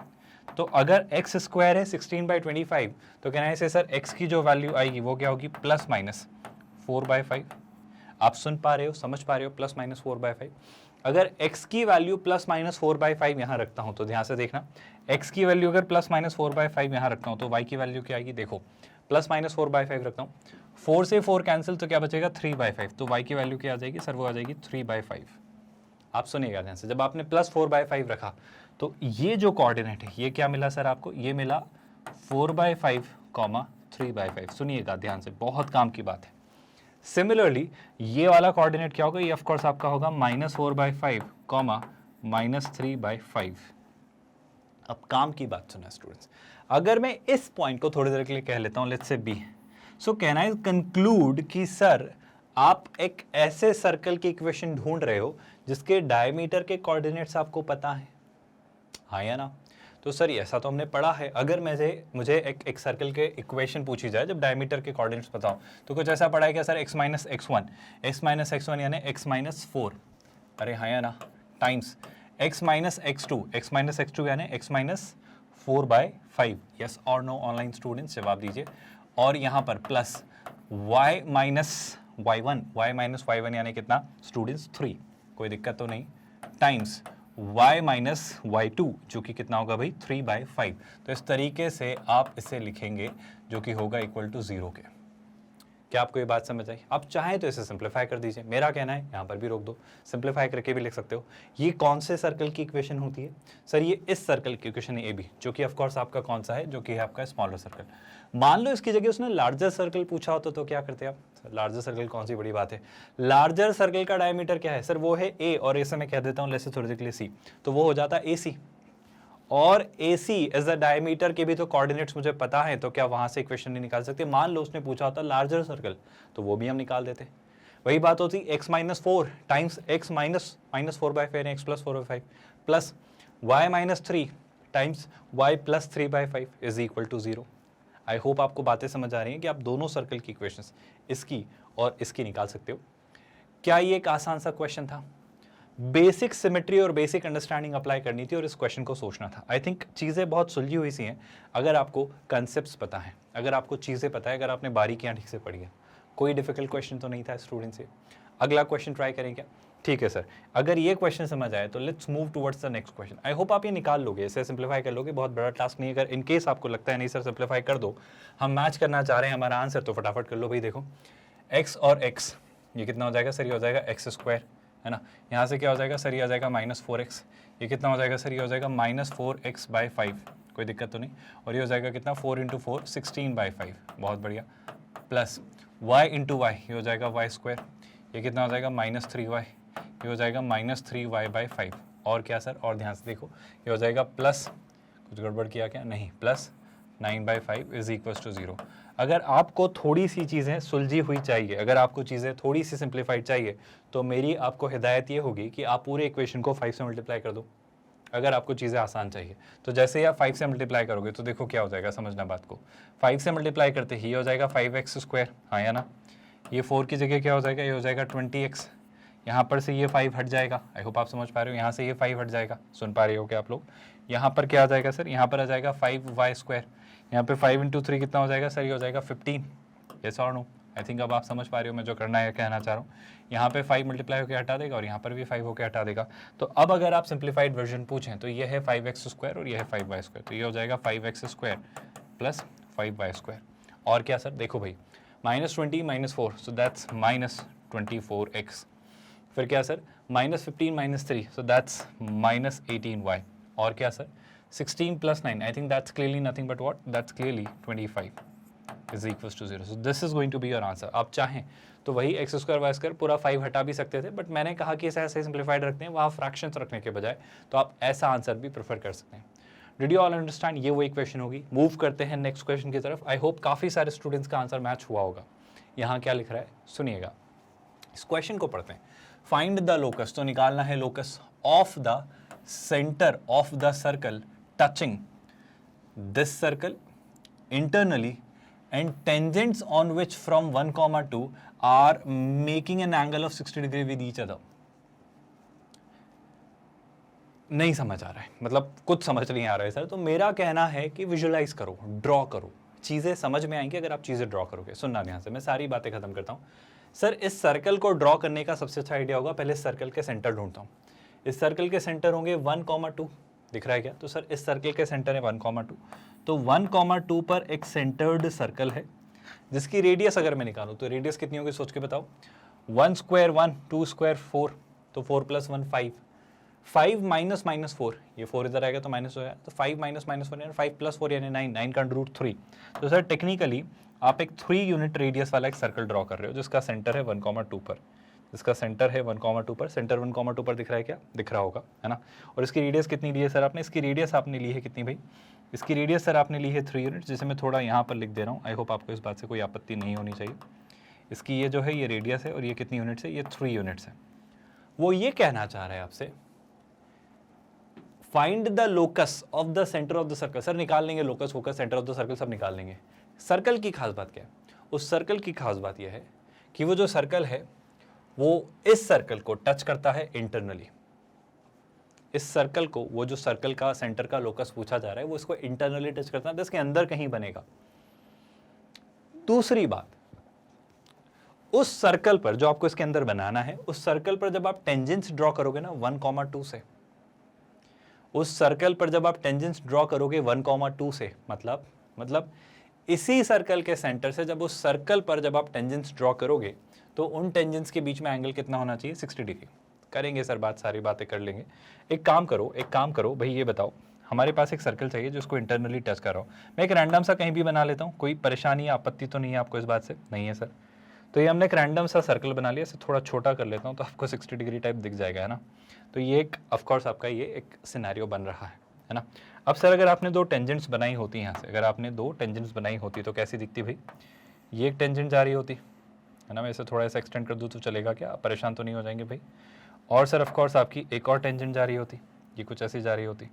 तो अगर x² है 16/25, तो कहना है सर x की जो वैल्यू आएगी वो क्या होगी? +-4/5। आप सुन पा रहे हो, समझ पा रहे हो? +-4/5। अगर x की वैल्यू +-4/5 यहाँ रखता हूँ तो ध्यान से देखना, x की वैल्यू अगर +-4/5 यहाँ रखता हूँ तो y की वैल्यू क्या आएगी? देखो +-4/5 रखता हूँ, 4 से 4 कैंसिल, तो क्या बचेगा? 3/5। तो y की वैल्यू क्या आ जाएगी सर? वो आ जाएगी 3/5। आप सुनिएगा ध्यान से, जब आपने +4/5 रखा तो ये जो कोऑर्डिनेट है ये क्या मिला सर आपको? ये मिला 4/5, 3/5। सुनिएगा ध्यान से, बहुत काम की बात है। सिमिलरली ये वाला कोऑर्डिनेट क्या होगा? ये ऑफ कोर्स आपका होगा -4/5, -3/5। अब काम की बात सुना स्टूडेंट्स, अगर मैं इस पॉइंट को थोड़ी देर के लिए कह लेता हूं, let's say B, so can I conclude कि सर आप एक ऐसे सर्कल की इक्वेशन ढूंढ रहे हो जिसके डायमीटर के कोऑर्डिनेट्स आपको पता है, हाँ या ना? तो सर ऐसा तो हमने पढ़ा है। अगर मुझे एक सर्कल के इक्वेशन पूछी जाए जब डायमीटर के कोऑर्डिनेट्स बताओ, तो कुछ ऐसा पढ़ा है क्या सर? x-x1 यानी x-4, अरे हाँ या ना, टाइम्स x-x2 यानी x-4/5, यस और नो ऑनलाइन स्टूडेंट्स जवाब दीजिए। और यहाँ पर प्लस y-y1 यानी कितना स्टूडेंट्स? 3, कोई दिक्कत तो नहीं, टाइम्स y-y2 जो कि कितना होगा भाई? 3/5। तो इस तरीके से आप इसे लिखेंगे जो कि होगा इक्वल टू 0 के। क्या आपको ये बात समझ आई? आप चाहें तो इसे सिंप्लीफाई कर दीजिए, मेरा कहना है यहाँ पर भी रोक दो, सिंप्लीफाई करके भी लिख सकते हो। ये कौन से सर्कल की इक्वेशन होती है सर? ये इस सर्कल की इक्वेशन है AB, जो कि ऑफकोर्स आपका कौन सा है? जो कि है आपका स्मॉलर सर्कल। मान लो इसकी जगह उसने लार्जर सर्कल पूछा होता तो क्या करते आप? लार्जर सर्कल कौन सी बड़ी बात है? लार्जर सर्कल का डायमीटर क्या है सर? वो है A, और इसे मैं कह देता हूँ लेट्स से थोड़ी देर के लिए C, तो वो हो जाता है AC। और AC एज अ डायमीटर के भी तो कोऑर्डिनेट्स मुझे पता है, तो क्या वहां से इक्वेशन नहीं निकाल सकते? मान लो उसने पूछा होता लार्जर सर्कल, तो वो भी हम निकाल देते। वही बात होती x-4 टाइम्स x-4/5 यानी x+4/5 plus y-3 times y+3/5 is equal to 0। I hope आपको बातें समझ आ रही हैं कि आप दोनों सर्कल की इक्वेशंस, इसकी और इसकी निकाल सकते हो। क्या ये एक आसान सा क्वेश्चन था? बेसिक सिमेट्री और बेसिक अंडरस्टैंडिंग अप्लाई करनी थी और इस क्वेश्चन को सोचना था। आई थिंक चीज़ें बहुत सुलझी हुई सी हैं अगर आपको कंसेप्ट्स पता है, अगर आपको चीज़ें पता है, अगर आपने बारीकियां ठीक से पढ़ी है। कोई डिफिकल्ट क्वेश्चन तो नहीं था स्टूडेंट से। अगला क्वेश्चन ट्राई करें क्या? ठीक है सर, अगर ये क्वेश्चन समझ आए तो let's move towards the next question. I hope आप ये निकाल लोगे, इसे सिंप्लीफाई कर लोगे, बहुत बड़ा टास्क नहीं है। अगर इन केस आपको लगता है नहीं सर सिंप्लीफाई कर दो, हम मैच करना चाह रहे हैं हमारा आंसर, तो फटाफट कर लो भाई। देखो x और x, ये कितना हो जाएगा सर? ये हो जाएगा x², है ना। यहाँ से क्या हो जाएगा सर? ये आ जाएगा -4x। ये कितना हो जाएगा सर? ये हो जाएगा -4x/5, कोई दिक्कत तो नहीं। और ये हो जाएगा कितना? 4 × 4 16/5, बहुत बढ़िया। प्लस y × y, ये हो जाएगा y²। ये कितना हो जाएगा? -3y। ये हो जाएगा -3y/5। और क्या सर? और ध्यान से देखो, ये हो जाएगा प्लस, कुछ गड़बड़ किया क्या? नहीं, प्लस 9/5 इज इक्वल टू 0। अगर आपको थोड़ी सी चीज़ें सुलझी हुई चाहिए, अगर आपको चीज़ें थोड़ी सी सिंप्लीफाइड चाहिए, तो मेरी आपको हिदायत ये होगी कि आप पूरे इक्वेशन को 5 से मल्टीप्लाई कर दो। अगर आपको चीज़ें आसान चाहिए तो जैसे ही आप 5 से मल्टीप्लाई करोगे तो देखो क्या हो जाएगा, समझना बात को। 5 से मल्टीप्लाई करते ही ये हो जाएगा 5x स्क्वायर, हाँ या ना। ये 4 की जगह क्या हो जाएगा, ये हो जाएगा 20x। यहाँ पर से ये 5 हट जाएगा, आई होप आप समझ पा रहे हो, यहाँ से ये 5 हट जाएगा, सुन पा रहे हो क्या आप लोग। यहाँ पर क्या आ जाएगा सर, यहाँ पर आ जाएगा 5y स्क्वायर। यहाँ पे 5 × 3 कितना हो जाएगा सर, ये हो जाएगा 15। यस और नो, आई थिंक अब आप समझ पा रहे हो मैं जो करना है कहना चाह रहा हूँ। यहाँ पे 5 मल्टीप्लाई होकर हटा देगा और यहाँ पर भी 5 होकर हटा देगा। तो अब अगर आप सिंप्लीफाइड वर्जन पूछें तो ये है 5x स्क्वायर और ये है 5y स्क्वायर, तो ये हो जाएगा 5x square plus 5y square. और क्या सर, देखो भाई -20 - 4 सो दैट्स -24x। फिर क्या सर, -15 - 3 सो दैट्स -18y। और क्या sir, 16 + 9, I think that's clearly nothing but what, that's clearly 25 is equal to 0। So this is going to be your answer. आप चाहें तो वही x स्क्वायर y स्क्वायर पूरा 5 हटा भी सकते थे, बट मैंने कहा कि इसे ऐसे सिंप्लीफाइड रखते हैं, वहाँ फ्रैक्शंस रखने के बजाय, तो आप ऐसा आंसर भी प्रेफर कर सकते हैं। डिड यू ऑल अंडरस्टैंड, ये वो इक्वेशन होगी। मूव करते हैं नेक्स्ट क्वेश्चन की तरफ। आई होप काफ़ी सारे स्टूडेंट्स का आंसर मैच हुआ होगा। यहाँ क्या लिख रहा है सुनिएगा, इस क्वेश्चन को पढ़ते हैं। फाइंड द लोकस, तो निकालना है locus of the centre of the circle touching this circle internally and tangents on which from 1, 2 are making an angle of 60 degree with each other। नहीं समझ आ रहा है, मतलब कुछ समझ नहीं आ रहा है सर, तो मेरा कहना है कि विजुअलाइज करो, ड्रॉ करो, चीज़ें समझ में आएंगी अगर आप चीज़ें ड्रॉ करोगे। सुनना ध्यान से, मैं सारी बातें खत्म करता हूँ। सर इस सर्कल को ड्रॉ करने का सबसे अच्छा आइडिया होगा, पहले सर्कल के सेंटर ढूंढता हूँ। इस सर्कल के सेंटर होंगे 1, 2, दिख रहा है क्या, तो सर इस सर्कल के सेंटर है 1, 2, तो 1, 2 पर एक सेंटर्ड सर्कल है जिसकी रेडियस अगर मैं निकालूं तो रेडियस कितनी होगी सोच के बताओ। 1 स्क्वायर 1, 2 स्क्वायर 4, तो 4 + 1 5, 5 - -4, ये 4 इधर आएगा तो माइनस हो गया, तो 5 - -4 यानी 5 + 4 यानी 9, 9 का √3। तो सर टेक्निकली आप एक 3 यूनिट रेडियस वाला एक सर्कल ड्रॉ कर रहे हो जिसका सेंटर है 1, 2 पर, जिसका सेंटर है 1, 2 पर, सेंटर 1, 2 पर दिख रहा है क्या, दिख रहा होगा है ना। और इसकी रेडियस कितनी ली है सर आपने, इसकी रेडियस आपने ली है कितनी भाई, इसकी रेडियस सर आपने ली है 3 यूनिट, जिसे मैं थोड़ा यहाँ पर लिख दे रहा हूँ। आई होप आपको इस बात से कोई आपत्ति नहीं होनी चाहिए। इसकी ये जो है ये रेडियस है और ये कितनी यूनिट्स है, ये 3 यूनिट्स है। वो ये कहना चाह रहा है आपसे find the locus of the centre of the circle. Sir निकाल लेंगे locus, focus, centre of the circle सब निकाल लेंगे। सर्कल की खास बात क्या है, उस सर्कल की खास बात यह है कि वो जो सर्कल है वो इस सर्कल को टच करता है इंटरनली। इस सर्कल को, वो जो सर्कल का सेंटर का लोकस पूछा जा रहा है वो इसको इंटरनली टच करता है, तो इसके अंदर कहीं बनेगा। दूसरी बात, उस सर्कल पर जो आपको इसके अंदर बनाना है, उस सर्कल पर जब आप टेंजेंट्स ड्रॉ करोगे ना 1, 2 से, उस सर्कल पर जब आप टेंजेंट्स ड्रॉ करोगे 1, 2 से, मतलब इसी सर्कल के सेंटर से जब उस सर्कल पर जब आप टेंजेंट्स ड्रॉ करोगे तो उन टेंजेंट्स के बीच में एंगल कितना होना चाहिए, 60 डिग्री। करेंगे सर बात, सारी बातें कर लेंगे। एक काम करो भाई, ये बताओ, हमारे पास एक सर्कल चाहिए जो इसको इंटरनली टच कर रहा हूँ। मैं एक रैंडम सा कहीं भी बना लेता हूँ, कोई परेशानी या आपत्ति तो नहीं है आपको इस बात से, नहीं है सर। तो ये हमने एक रैंडम सा सर्कल बना लिया, इसे थोड़ा छोटा कर लेता हूँ तो आपको 60 डिग्री टाइप दिख जाएगा, है ना। तो ये एक ऑफकोर्स आपका ये एक सिनेरियो बन रहा है ना। अब सर अगर आपने 2 टेंजेंट्स बनाई होती यहाँ से, अगर आपने 2 टेंजेंट्स बनाई होती तो कैसी दिखती भाई, ये एक टेंजेंट जा रही होती है ना। मैं इसे थोड़ा सा एक्सटेंड कर दूँ तो चलेगा क्या, आप परेशान तो नहीं हो जाएंगे भाई। और सर ऑफकोर्स आपकी एक और टेंजेंट जा रही होती, ये कुछ ऐसी जा रही होती।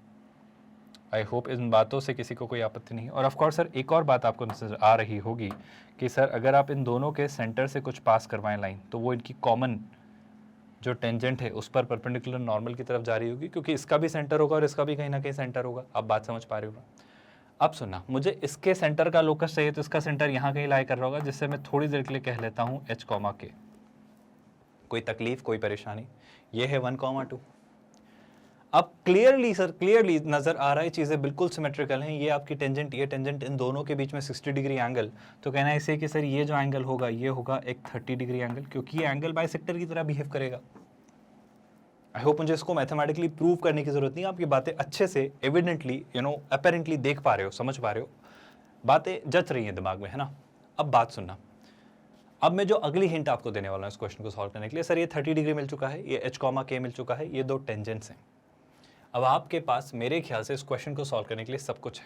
आई होप इन बातों से किसी को कोई आपत्ति नहीं है। और ऑफकोर्स सर एक और बात आपको नजर आ रही होगी कि सर अगर आप इन दोनों के सेंटर से कुछ पास करवाएं लाइन, तो वो इनकी कॉमन जो टेंजेंट है उस पर परपेंडिकुलर नॉर्मल की तरफ जा रही होगी, क्योंकि इसका भी सेंटर होगा और इसका भी कहीं ना कहीं सेंटर होगा। आप बात समझ पा रहे हो ना। अब सुनना, मुझे इसके सेंटर का लोकस चाहिए तो इसका सेंटर यहाँ कहीं लाई कर रहा होगा, जिससे मैं थोड़ी देर के लिए कह लेता हूँ H, K। कोई तकलीफ, कोई परेशानी, ये है 1, 2। अब क्लियरली सर, क्लियरली नजर आ रहा है चीजें बिल्कुल सिमेट्रिकल हैं। ये आपकी टेंजेंट, ये टेंजेंट, इन दोनों के बीच में 60 डिग्री एंगल। तो कहना है इसे कि सर ये जो एंगल होगा ये होगा एक 30 डिग्री एंगल, क्योंकि ये एंगल बाइसेक्टर की तरह बिहेव करेगा। आई होप मुझे इसको मैथमेटिकली प्रूव करने की जरूरत नहीं, आप ये बातें अच्छे से एविडेंटली अपेरेंटली देख पा रहे हो, समझ पा रहे हो, बातें जच रही हैं दिमाग में, है ना। अब बात सुनना, अब मैं जो अगली हिंट आपको देने वाला हूँ इस क्वेश्चन को सॉल्व करने के लिए। सर ये 30 डिग्री मिल चुका है, ये H, K मिल चुका है, ये 2 टेंजेंट्स हैं। अब आपके पास मेरे ख्याल से इस क्वेश्चन को सॉल्व करने के लिए सब कुछ है।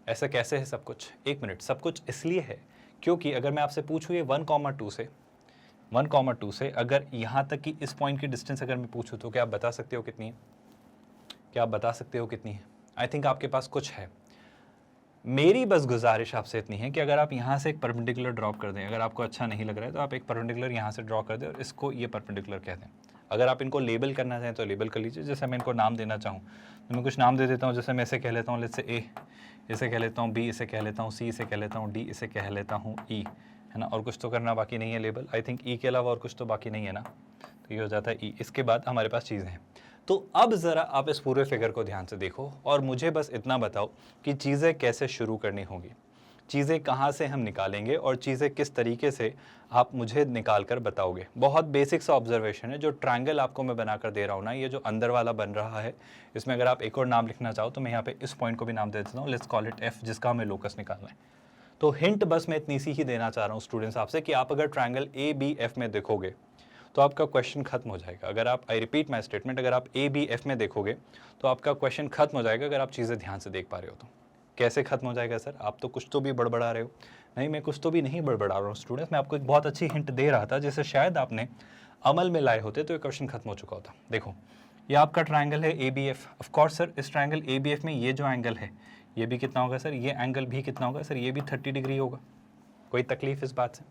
ऐसा कैसे है सब कुछ, एक मिनट। सब कुछ इसलिए है क्योंकि अगर मैं आपसे पूछूँ ये 1, 2 से अगर यहाँ तक की इस पॉइंट की डिस्टेंस अगर मैं पूछूँ तो क्या आप बता सकते हो कितनी है? क्या आप बता सकते हो कितनी है? आई थिंक आपके पास कुछ है। मेरी बस गुजारिश आपसे इतनी है कि अगर आप यहाँ से एक परपेंडिकुलर ड्रॉप कर दें, अगर आपको अच्छा नहीं लग रहा है तो आप एक परपेंडिकुलर यहाँ से ड्रॉ कर दें और इसको ये परपेंडिकुलर कह दें। अगर आप इनको लेबल करना चाहें तो लेबल कर लीजिए। जैसे मैं इनको नाम देना चाहूँ तो मैं कुछ नाम दे देता हूँ। जैसे मैं इसे कह लेता हूँ, लेट्स से ए, इसे कह लेता हूँ बी, इसे कह लेता हूँ सी, इसे कह लेता हूँ डी, इसे कह लेता हूँ ई, है ना। और कुछ तो करना बाकी नहीं है लेबल। आई थिंक ई के अलावा और कुछ तो बाकी नहीं है ना, तो ये हो जाता है ई। इसके बाद हमारे पास चीज़ें हैं। तो अब ज़रा आप इस पूरे फिगर को ध्यान से देखो और मुझे बस इतना बताओ कि चीज़ें कैसे शुरू करनी होगी, चीज़ें कहाँ से हम निकालेंगे और चीज़ें किस तरीके से आप मुझे निकाल कर बताओगे। बहुत बेसिक सा ऑब्जर्वेशन है। जो ट्रायंगल आपको मैं बनाकर दे रहा हूँ ना, ये जो अंदर वाला बन रहा है, इसमें अगर आप एक और नाम लिखना चाहो तो मैं यहाँ पे इस पॉइंट को भी नाम दे देता हूँ, लेट्स कॉल इट एफ, जिसका हमें लोकस निकालना है। तो हिंट बस मैं इतनी सी ही देना चाह रहा हूँ स्टूडेंट्स आपसे कि आप अगर ट्रायंगल ए बी एफ में देखोगे तो आपका क्वेश्चन खत्म हो जाएगा। अगर आप, आई रिपीट माई स्टेटमेंट, अगर आप ए बी एफ में देखोगे तो आपका क्वेश्चन खत्म हो जाएगा अगर आप चीज़ें ध्यान से देख पा रहे हो तो। कैसे खत्म हो जाएगा सर? आप तो कुछ तो भी बड़बड़ा रहे हो। नहीं, मैं कुछ तो भी नहीं बड़बड़ा रहा हूँ स्टूडेंट्स, मैं आपको एक बहुत अच्छी हिंट दे रहा था जिसे शायद आपने अमल में लाए होते तो ये क्वेश्चन खत्म हो चुका होता। देखो, ये आपका ट्रायंगल है A B F. Of course sir, इस ट्रायंगल ए बी एफ में ये जो एंगल है ये भी कितना होगा सर? ये एंगल भी कितना होगा सर? ये भी 30 डिग्री होगा। कोई तकलीफ इस बात से?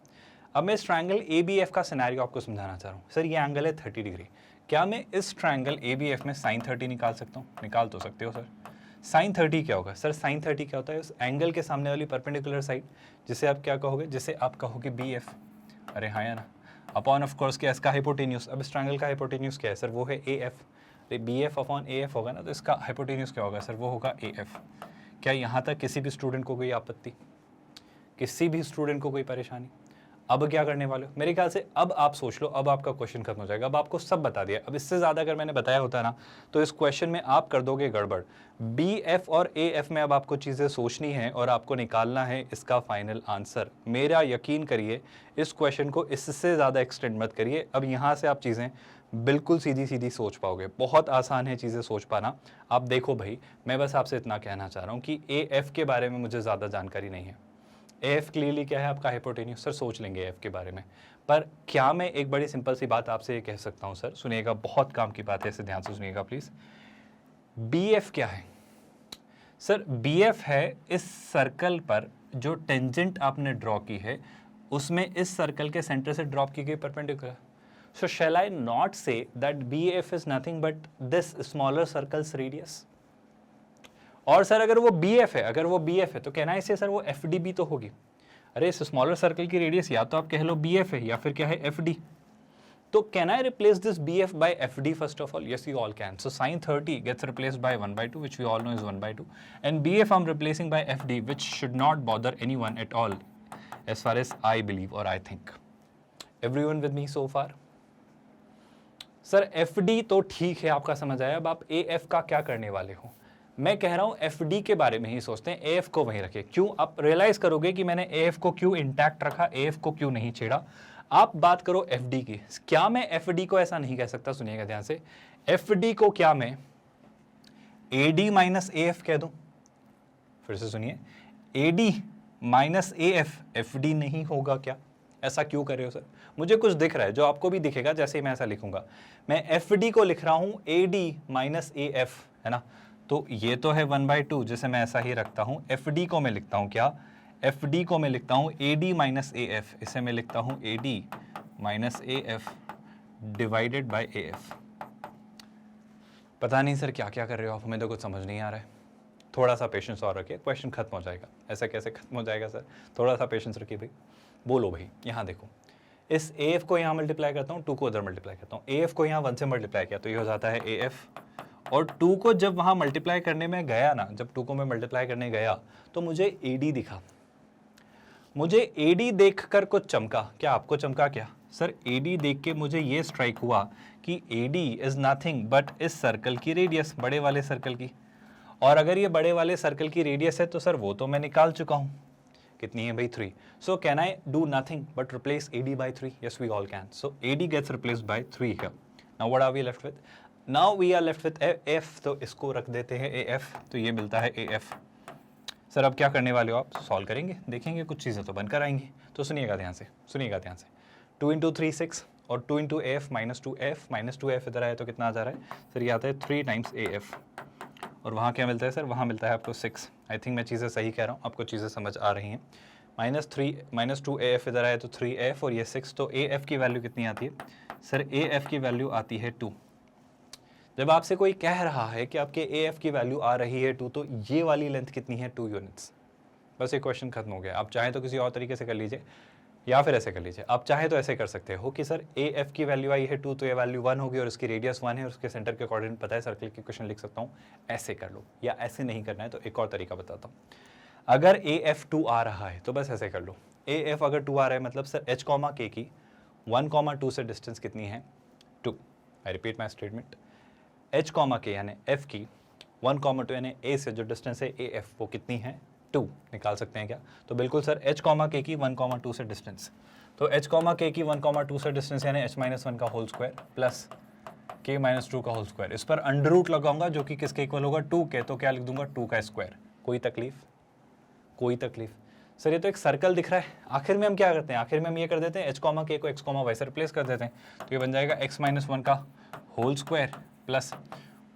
अब मैं इस ट्रायंगल ए बी एफ का सिनेरियो आपको समझाना चाह रहा हूँ। सर ये एंगल है 30 डिग्री, क्या मैं इस ट्रायंगल ए बी एफ में साइन 30 निकाल सकता हूँ? निकाल तो सकते हो सर। साइन 30 क्या होगा सर? साइन 30 क्या होता है? उस एंगल के सामने वाली परपेंडिकुलर साइड, जिसे आप क्या कहोगे? जिसे आप कहोगे बी एफ। अरे हाँ या ना? अपॉन ऑफ कोर्स क्या, इसका हाइपोटेन्यूज। अब इस ट्रायंगल का हाइपोटेन्यूज क्या है सर? वो है A F. B F upon A F होगा ना, तो इसका हाइपोटेन्यूज क्या होगा सर? वो होगा ए एफ। क्या यहाँ तक किसी भी स्टूडेंट को कोई आपत्ति? किसी भी स्टूडेंट को कोई परेशानी? अब क्या करने वाले हो? मेरे ख्याल से अब आप सोच लो, अब आपका क्वेश्चन खत्म हो जाएगा। अब आपको सब बता दिया। अब इससे ज़्यादा अगर मैंने बताया होता ना तो इस क्वेश्चन में आप कर दोगे गड़बड़। बी एफ और ए एफ में अब आपको चीज़ें सोचनी है और आपको निकालना है इसका फाइनल आंसर। मेरा यकीन करिए, इस क्वेश्चन को इससे ज़्यादा एक्सटेंड मत करिए। अब यहाँ से आप चीज़ें बिल्कुल सीधी सीधी सोच पाओगे। बहुत आसान है चीज़ें सोच पाना। आप देखो भाई, मैं बस आपसे इतना कहना चाह रहा हूँ कि ए एफ के बारे में मुझे ज़्यादा जानकारी नहीं है। एफ क्लियरली क्या है? आपका हाइपोटेन्यूज। सर सोच लेंगे एफ के बारे में, पर क्या मैं एक बड़ी सिंपल सी बात आपसे ये कह सकता हूँ सर? सुनिएगा, बहुत काम की बात है, इसे ध्यान से सुनिएगा प्लीज। बी एफ क्या है सर? बी एफ है इस सर्कल पर जो टेंजेंट आपने ड्रॉ की है उसमें इस सर्कल के सेंटर से ड्रॉप की गई perpendicular. So shall I not say that B F is nothing but this smaller circle's radius? और सर अगर वो बी एफ है, अगर वो बी एफ है तो कहना है इसे सर वो एफ डी भी तो होगी। अरे इस स्मॉलर सर्कल की रेडियस या तो आप कह लो बी एफ है या फिर क्या है? F D. तो can I replace this B F by F D first of all? Yes, you all can. So sine 30 gets replaced by 1/2 which we all know is 1/2 and bf I'm replacing by fd which should not bother anyone at all as far as I believe or I think. Everyone with me so far? Sir F D तो ठीक है, आपका समझ आया। अब आप A F का क्या करने वाले हो? मैं कह रहा हूं एफ डी के बारे में ही सोचते हैं, ए एफ को वहीं रखे। क्यों? आप रियलाइज करोगे कि मैंने ए एफ को क्यों इंटैक्ट रखा, ए एफ को क्यों नहीं छेड़ा। आप बात करो एफ डी की। क्या मैं एफ डी को ऐसा नहीं कह सकता? सुनिएगा ध्यान से, एफ डी को क्या मैं A D minus A F कह दूं? फिर से सुनिए, A D minus A F, F D नहीं होगा क्या? ऐसा क्यों कर रहे हो सर? मुझे कुछ दिख रहा है जो आपको भी दिखेगा जैसे ही मैं ऐसा लिखूंगा। मैं एफ डी को लिख रहा हूं A D minus A F, है ना। तो ये तो है 1/2 जिसे मैं ऐसा ही रखता हूं। एफ डी को मैं लिखता हूं क्या? एफ डी को मैं लिखता हूं A D minus A F, इसे मैं लिखता हूं A D minus A F divided by A F. पता नहीं सर क्या क्या कर रहे हो आप, हमें तो कुछ समझ नहीं आ रहा है। थोड़ा सा पेशेंस और रखिए, क्वेश्चन खत्म हो जाएगा। ऐसा कैसे खत्म हो जाएगा सर? थोड़ा सा पेशेंस रखिए भाई। बोलो भाई, यहाँ देखो, इस ए एफ को यहाँ मल्टीप्लाई करता हूँ, 2 को उधर मल्टीप्लाई करता हूँ। ए एफ को यहाँ 1 से मल्टीप्लाई किया तो ये हो जाता है ए एफ, और 2 को जब वहाँ मल्टीप्लाई करने में गया ना, जब 2 को मैं मल्टीप्लाई करने गया तो मुझे ए डी दिखा। मुझे ए डी देख कर कुछ चमका। क्या आपको चमका क्या सर? ए डी देख के मुझे ये स्ट्राइक हुआ कि A D is nothing but इस सर्कल की रेडियस, बड़े वाले सर्कल की। और अगर ये बड़े वाले सर्कल की रेडियस है तो सर वो तो मैं निकाल चुका हूँ। कितनी है भाई? 3। So can I do nothing but replace A D by 3? Yes, we all can. So A D gets replaced by 3 here. Now what are we left with? Now we are left with F, तो इसको रख देते हैं A F, तो ये मिलता है A F. Sir अब क्या करने वाले हो आप? सॉल्व करेंगे, देखेंगे कुछ चीज़ें तो बनकर आएंगी। तो सुनिएगा ध्यान से, सुनिएगा ध्यान से। 2 × 3 6 और 2 × F minus 2 F, minus 2 F इधर आए तो कितना आ जा रहा है सर? ये आता है 3 टाइम्स ए एफ। और वहाँ क्या मिलता है सर, वहाँ मिलता है आपको 6। आई थिंक मैं चीज़ें सही कह रहा हूँ, आपको चीज़ें समझ आ रही हैं। -2 AF इधर आए तो 3AF और ये 6, तो AF की वैल्यू कितनी आती है सर, AF की वैल्यू आती है 2। जब आपसे कोई कह रहा है कि आपके AF की वैल्यू आ रही है 2, तो ये वाली लेंथ कितनी है, 2 यूनिट्स। बस ये क्वेश्चन खत्म हो गया। आप चाहें तो किसी और तरीके से कर लीजिए या फिर ऐसे कर लीजिए। आप चाहें तो ऐसे कर सकते हो कि सर AF की वैल्यू आई है 2, तो ये वैल्यू 1 होगी और उसकी रेडियस 1 है और उसके सेंटर के कोऑर्डिनेट पता है, सर्कल के क्वेश्चन लिख सकता हूँ। ऐसे कर लो, या ऐसे नहीं करना है तो एक और तरीका बताता हूँ। अगर AF 2 आ रहा है तो बस ऐसे कर लो। AF अगर 2 आ रहा है मतलब सर H, K की 1, 2 से डिस्टेंस कितनी है, 2। I repeat my statement, H, K यानी F की 1, 2 यानी A से जो डिस्टेंस है AF वो कितनी है, 2। निकाल सकते हैं क्या? तो बिल्कुल सर H, K की 1, 2 से डिस्टेंस, तो H, K की 1, 2 से डिस्टेंस यानी H-1 का होल स्क्वायर प्लस K-2 का होल स्क्वायर। इस पर अंडर रूट लगाऊंगा जो कि किसके इक्वल होगा, 2 के, तो क्या लिख दूंगा, 2 का स्क्वायर। कोई तकलीफ? कोई तकलीफ? सर ये तो एक सर्कल दिख रहा है। आखिर में हम क्या करते हैं, आखिर में हम ये कर देते हैं H, K को X, Y से रिप्लेस कर देते हैं, तो ये बन जाएगा X-1 का होल स्क्वायर प्लस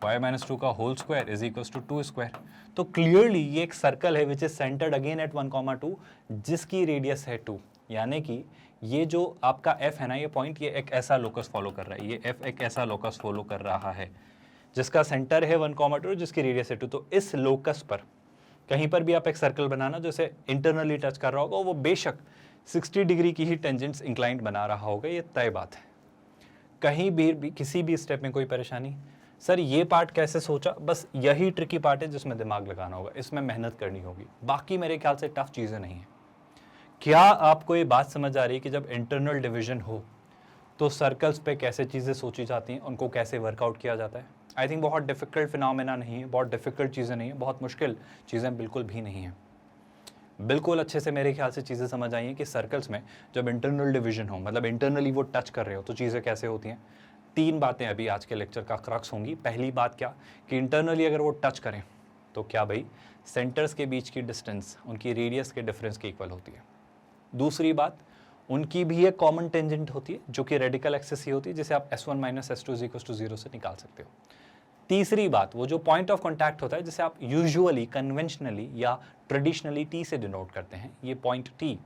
y-2 का whole square is equals to 2 square. तो क्लियरली ये एक सर्कल है which is centred again at 1, 2 जिसकी रेडियस है 2। यानी कि ये जो आपका f है ना, ये पॉइंट, ये एक ऐसा लोकस फॉलो कर रहा है, ये f एक ऐसा लोकस फॉलो कर रहा है जिसका सेंटर है 1, 2 जिसकी रेडियस है 2। तो इस लोकस पर कहीं पर भी आप एक सर्कल बनाना जो इसे इंटरनली टच कर रहा होगा, वो बेशक 60 डिग्री की ही टेंजेंट्स इंक्लाइंड बना रहा होगा, ये तय बात है। कहीं भी किसी भी स्टेप में कोई परेशानी? सर ये पार्ट कैसे सोचा, बस यही ट्रिकी पार्ट है जिसमें दिमाग लगाना होगा, इसमें मेहनत करनी होगी, बाकी मेरे ख्याल से टफ चीज़ें नहीं है। क्या आपको ये बात समझ आ रही है कि जब इंटरनल डिवीजन हो तो सर्कल्स पे कैसे चीज़ें सोची जाती हैं, उनको कैसे वर्कआउट किया जाता है? आई थिंक बहुत डिफिकल्ट फिनोमेना नहीं है, बहुत डिफिकल्ट चीज़ें नहीं है, बहुत मुश्किल चीज़ें बिल्कुल भी नहीं हैं। बिल्कुल अच्छे से मेरे ख्याल से चीज़ें समझ आई हैं कि सर्कल्स में जब इंटरनल डिवीजन हो, मतलब इंटरनली वो टच कर रहे हो, तो चीज़ें कैसे होती हैं। 3 बातें अभी आज के लेक्चर का क्रक्स होंगी। पहली बात क्या कि इंटरनली अगर वो टच करें तो क्या भाई सेंटर्स के बीच की डिस्टेंस उनकी रेडियस के डिफरेंस के इक्वल होती है। दूसरी बात, उनकी भी एक कॉमन टेंजेंट होती है जो कि रेडिकल एक्सिस ही होती है, जिसे आप S1 - S2 = 0 से निकाल सकते हो। तीसरी बात, वो जो पॉइंट ऑफ कांटेक्ट होता है जिसे आप यूजुअली, कन्वेंशनली या ट्रेडिशनली T से डिनोट करते हैं, ये पॉइंट T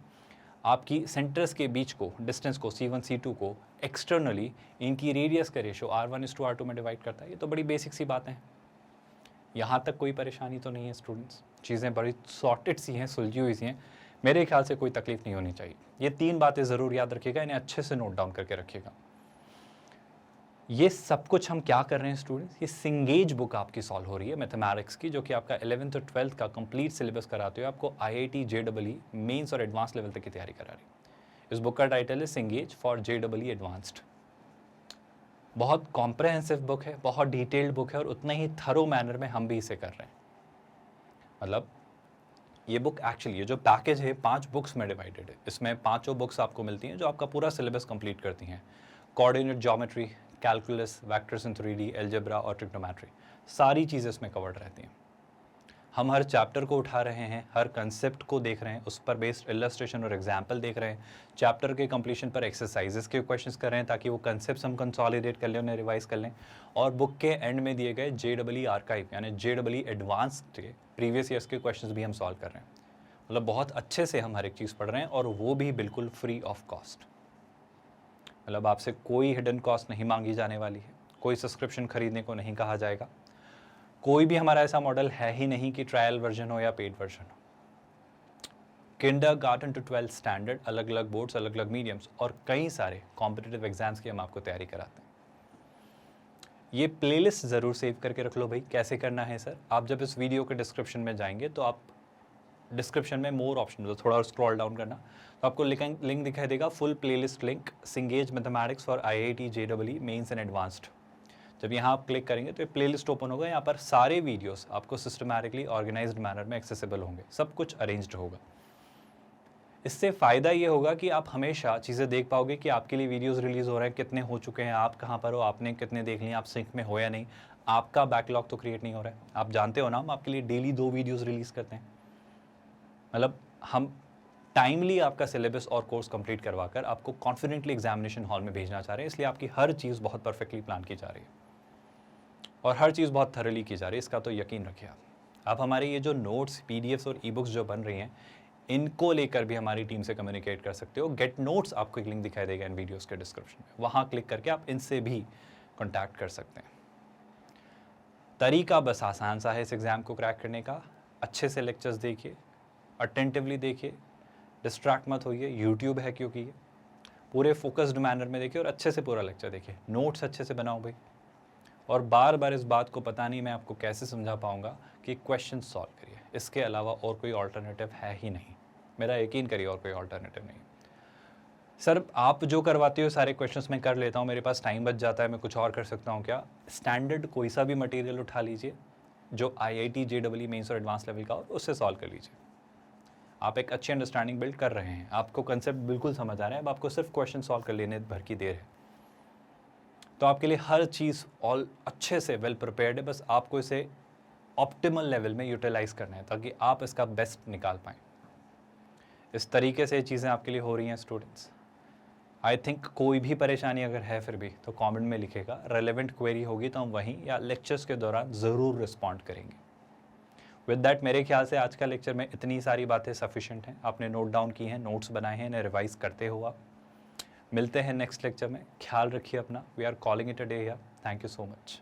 आपकी सेंटर्स के बीच को, डिस्टेंस को, C1 C2 को एक्सटर्नली इनकी रेडियस का रेशो R1:R2 में डिवाइड करता है। ये तो बड़ी बेसिक सी बातें हैं, यहाँ तक कोई परेशानी तो नहीं है स्टूडेंट्स, चीज़ें बड़ी सॉर्टेड सी हैं, सुलझी हुई सी हैं, मेरे ख्याल से कोई तकलीफ नहीं होनी चाहिए। ये 3 बातें ज़रूर याद रखिएगा, इन्हें अच्छे से नोट डाउन करके रखिएगा। ये सब कुछ हम क्या कर रहे हैं स्टूडेंट्स, ये सिंगेज बुक आपकी सॉल्व हो रही है मैथमेटिक्स की, जो कि आपका 11th और 12th का कंप्लीट सिलेबस कराते हुए आपको IIT JEE मेंस और एडवांस लेवल तक की तैयारी करा रही है। इस बुक का टाइटल है सिंगेज फॉर JEE एडवांस्ड। बहुत कॉम्प्रहेंसिव बुक है, बहुत डिटेल्ड बुक है और उतना ही थरो मैनर में हम भी इसे कर रहे हैं। मतलब ये बुक एक्चुअली, ये जो पैकेज है 5 बुक्स में डिवाइडेड है। इसमें 5 बुक्स आपको मिलती हैं जो आपका पूरा सिलेबस कंप्लीट करती हैं। Coordinate geometry, calculus, vectors in 3D, algebra और ट्रिग्नोमेट्री, सारी चीज़ें इसमें कवर्ड रहती हैं। हम हर चैप्टर को उठा रहे हैं, हर कंसेप्ट को देख रहे हैं, उस पर बेस्ड इलस्ट्रेशन और एग्जाम्पल देख रहे हैं, चैप्टर के कंप्लीशन पर एक्सरसाइजेस के क्वेश्चंस कर रहे हैं ताकि वो कंसेप्ट्स हम कंसोलिडेट कर लें, उन्हें रिवाइज कर लें, और बुक के एंड में दिए गए JEE आर्काइव यानी JEE एडवांस्ड के प्रीवियस ईयर्स के क्वेश्चंस भी हम सॉल्व कर रहे हैं। मतलब बहुत अच्छे से हम हर एक चीज़ पढ़ रहे हैं और वो भी बिल्कुल फ्री ऑफ कॉस्ट। मतलब आपसे कोई हिडन कॉस्ट नहीं मांगी जाने वाली है, कोई सब्सक्रिप्शन खरीदने को नहीं कहा जाएगा, कोई भी हमारा ऐसा मॉडल है ही नहीं कि ट्रायल वर्जन हो या पेड वर्जन हो। किंडरगार्टन टू 12th स्टैंडर्ड, अलग अलग बोर्ड्स, अलग अलग मीडियम्स और कई सारे कॉम्पिटिटिव एग्जाम्स की हम आपको तैयारी कराते हैं। ये प्लेलिस्ट ज़रूर सेव करके रख लो भाई। कैसे करना है सर, आप जब इस वीडियो के डिस्क्रिप्शन में जाएंगे तो आप डिस्क्रिप्शन में मोर ऑप्शन, तो थोड़ा और स्क्रॉल डाउन करना तो आपको लिंक दिखाई देगा, full playlist link, Cengage mathematics for IIT JEE mains and advanced. जब यहाँ आप क्लिक करेंगे तो ये प्लेलिस्ट ओपन होगा, यहाँ पर सारे वीडियोस आपको सिस्टमैटिकली ऑर्गेनाइज्ड मैनर में एक्सेसिबल होंगे, सब कुछ अरेंज्ड होगा। इससे फ़ायदा ये होगा कि आप हमेशा चीज़ें देख पाओगे कि आपके लिए वीडियोस रिलीज़ हो रहे हैं, कितने हो चुके हैं, आप कहाँ पर हो, आपने कितने देख लिए, आप सिंक में हो या नहीं, आपका बैकलॉग तो क्रिएट नहीं हो रहा है। आप जानते हो ना, हम आपके लिए डेली 2 वीडियोस रिलीज़ करते हैं। मतलब हम टाइमली आपका सिलेबस और कोर्स कंप्लीट करवाकर आपको कॉन्फिडेंटली एग्जामिनेशन हॉल में भेजना चाह रहे हैं, इसलिए आपकी हर चीज़ बहुत परफेक्टली प्लान की जा रही है। और हर चीज़ बहुत थरली की जा रही है, इसका तो यकीन रखिए आप हमारे ये जो नोट्स, पीडीएफ्स और ई बुक्स जो बन रही हैं, इनको लेकर भी हमारी टीम से कम्युनिकेट कर सकते हो। गेट नोट्स आपको एक लिंक दिखाई देगा इन वीडियोस के डिस्क्रिप्शन में, वहाँ क्लिक करके आप इनसे भी कॉन्टैक्ट कर सकते हैं। तरीका बस आसान सा है इस एग्ज़ाम को क्रैक करने का। अच्छे से लेक्चर्स देखिए, अटेंटिवली देखिए, डिस्ट्रैक्ट मत होइए, यूट्यूब है क्योंकि ये पूरे फोकस्ड मैनर में देखिए और अच्छे से पूरा लेक्चर देखिए। नोट्स अच्छे से बनाओ भाई, और बार बार इस बात को पता नहीं मैं आपको कैसे समझा पाऊंगा कि क्वेश्चन सॉल्व करिए, इसके अलावा और कोई ऑल्टरनेटिव है ही नहीं। मेरा यकीन करिए और कोई ऑल्टरनेटिव नहीं। सर आप जो करवाते हो सारे क्वेश्चंस मैं कर लेता हूँ, मेरे पास टाइम बच जाता है, मैं कुछ और कर सकता हूँ क्या? स्टैंडर्ड कोई सा भी मटेरियल उठा लीजिए जो IIT JEE मेंस और एडवांस लेवल का हो, उससे सॉल्व कर लीजिए। आप एक अच्छी अंडरस्टैंडिंग बिल्ड कर रहे हैं, आपको कंसेप्ट बिल्कुल समझ आ रहा है, अब आपको सिर्फ क्वेश्चन सॉल्व कर लेने भर की देर है। तो आपके लिए हर चीज़ ऑल अच्छे से वेल प्रिपेयर्ड है, बस आपको इसे ऑप्टिमल लेवल में यूटिलाइज करना है ताकि आप इसका बेस्ट निकाल पाएँ। इस तरीके से ये चीज़ें आपके लिए हो रही हैं स्टूडेंट्स। आई थिंक कोई भी परेशानी अगर है फिर भी तो कमेंट में लिखेगा, रेलेवेंट क्वेरी होगी तो हम वहीं या लेक्चर्स के दौरान ज़रूर रिस्पॉन्ड करेंगे। विद दैट मेरे ख्याल से आज का लेक्चर में इतनी सारी बातें सफिशिएंट हैं, आपने नोट डाउन की हैं, नोट्स बनाए हैं, इन्हें रिवाइज करते हो आप। मिलते हैं नेक्स्ट लेक्चर में, ख्याल रखिए अपना। We are calling it a day here. Thank you so much.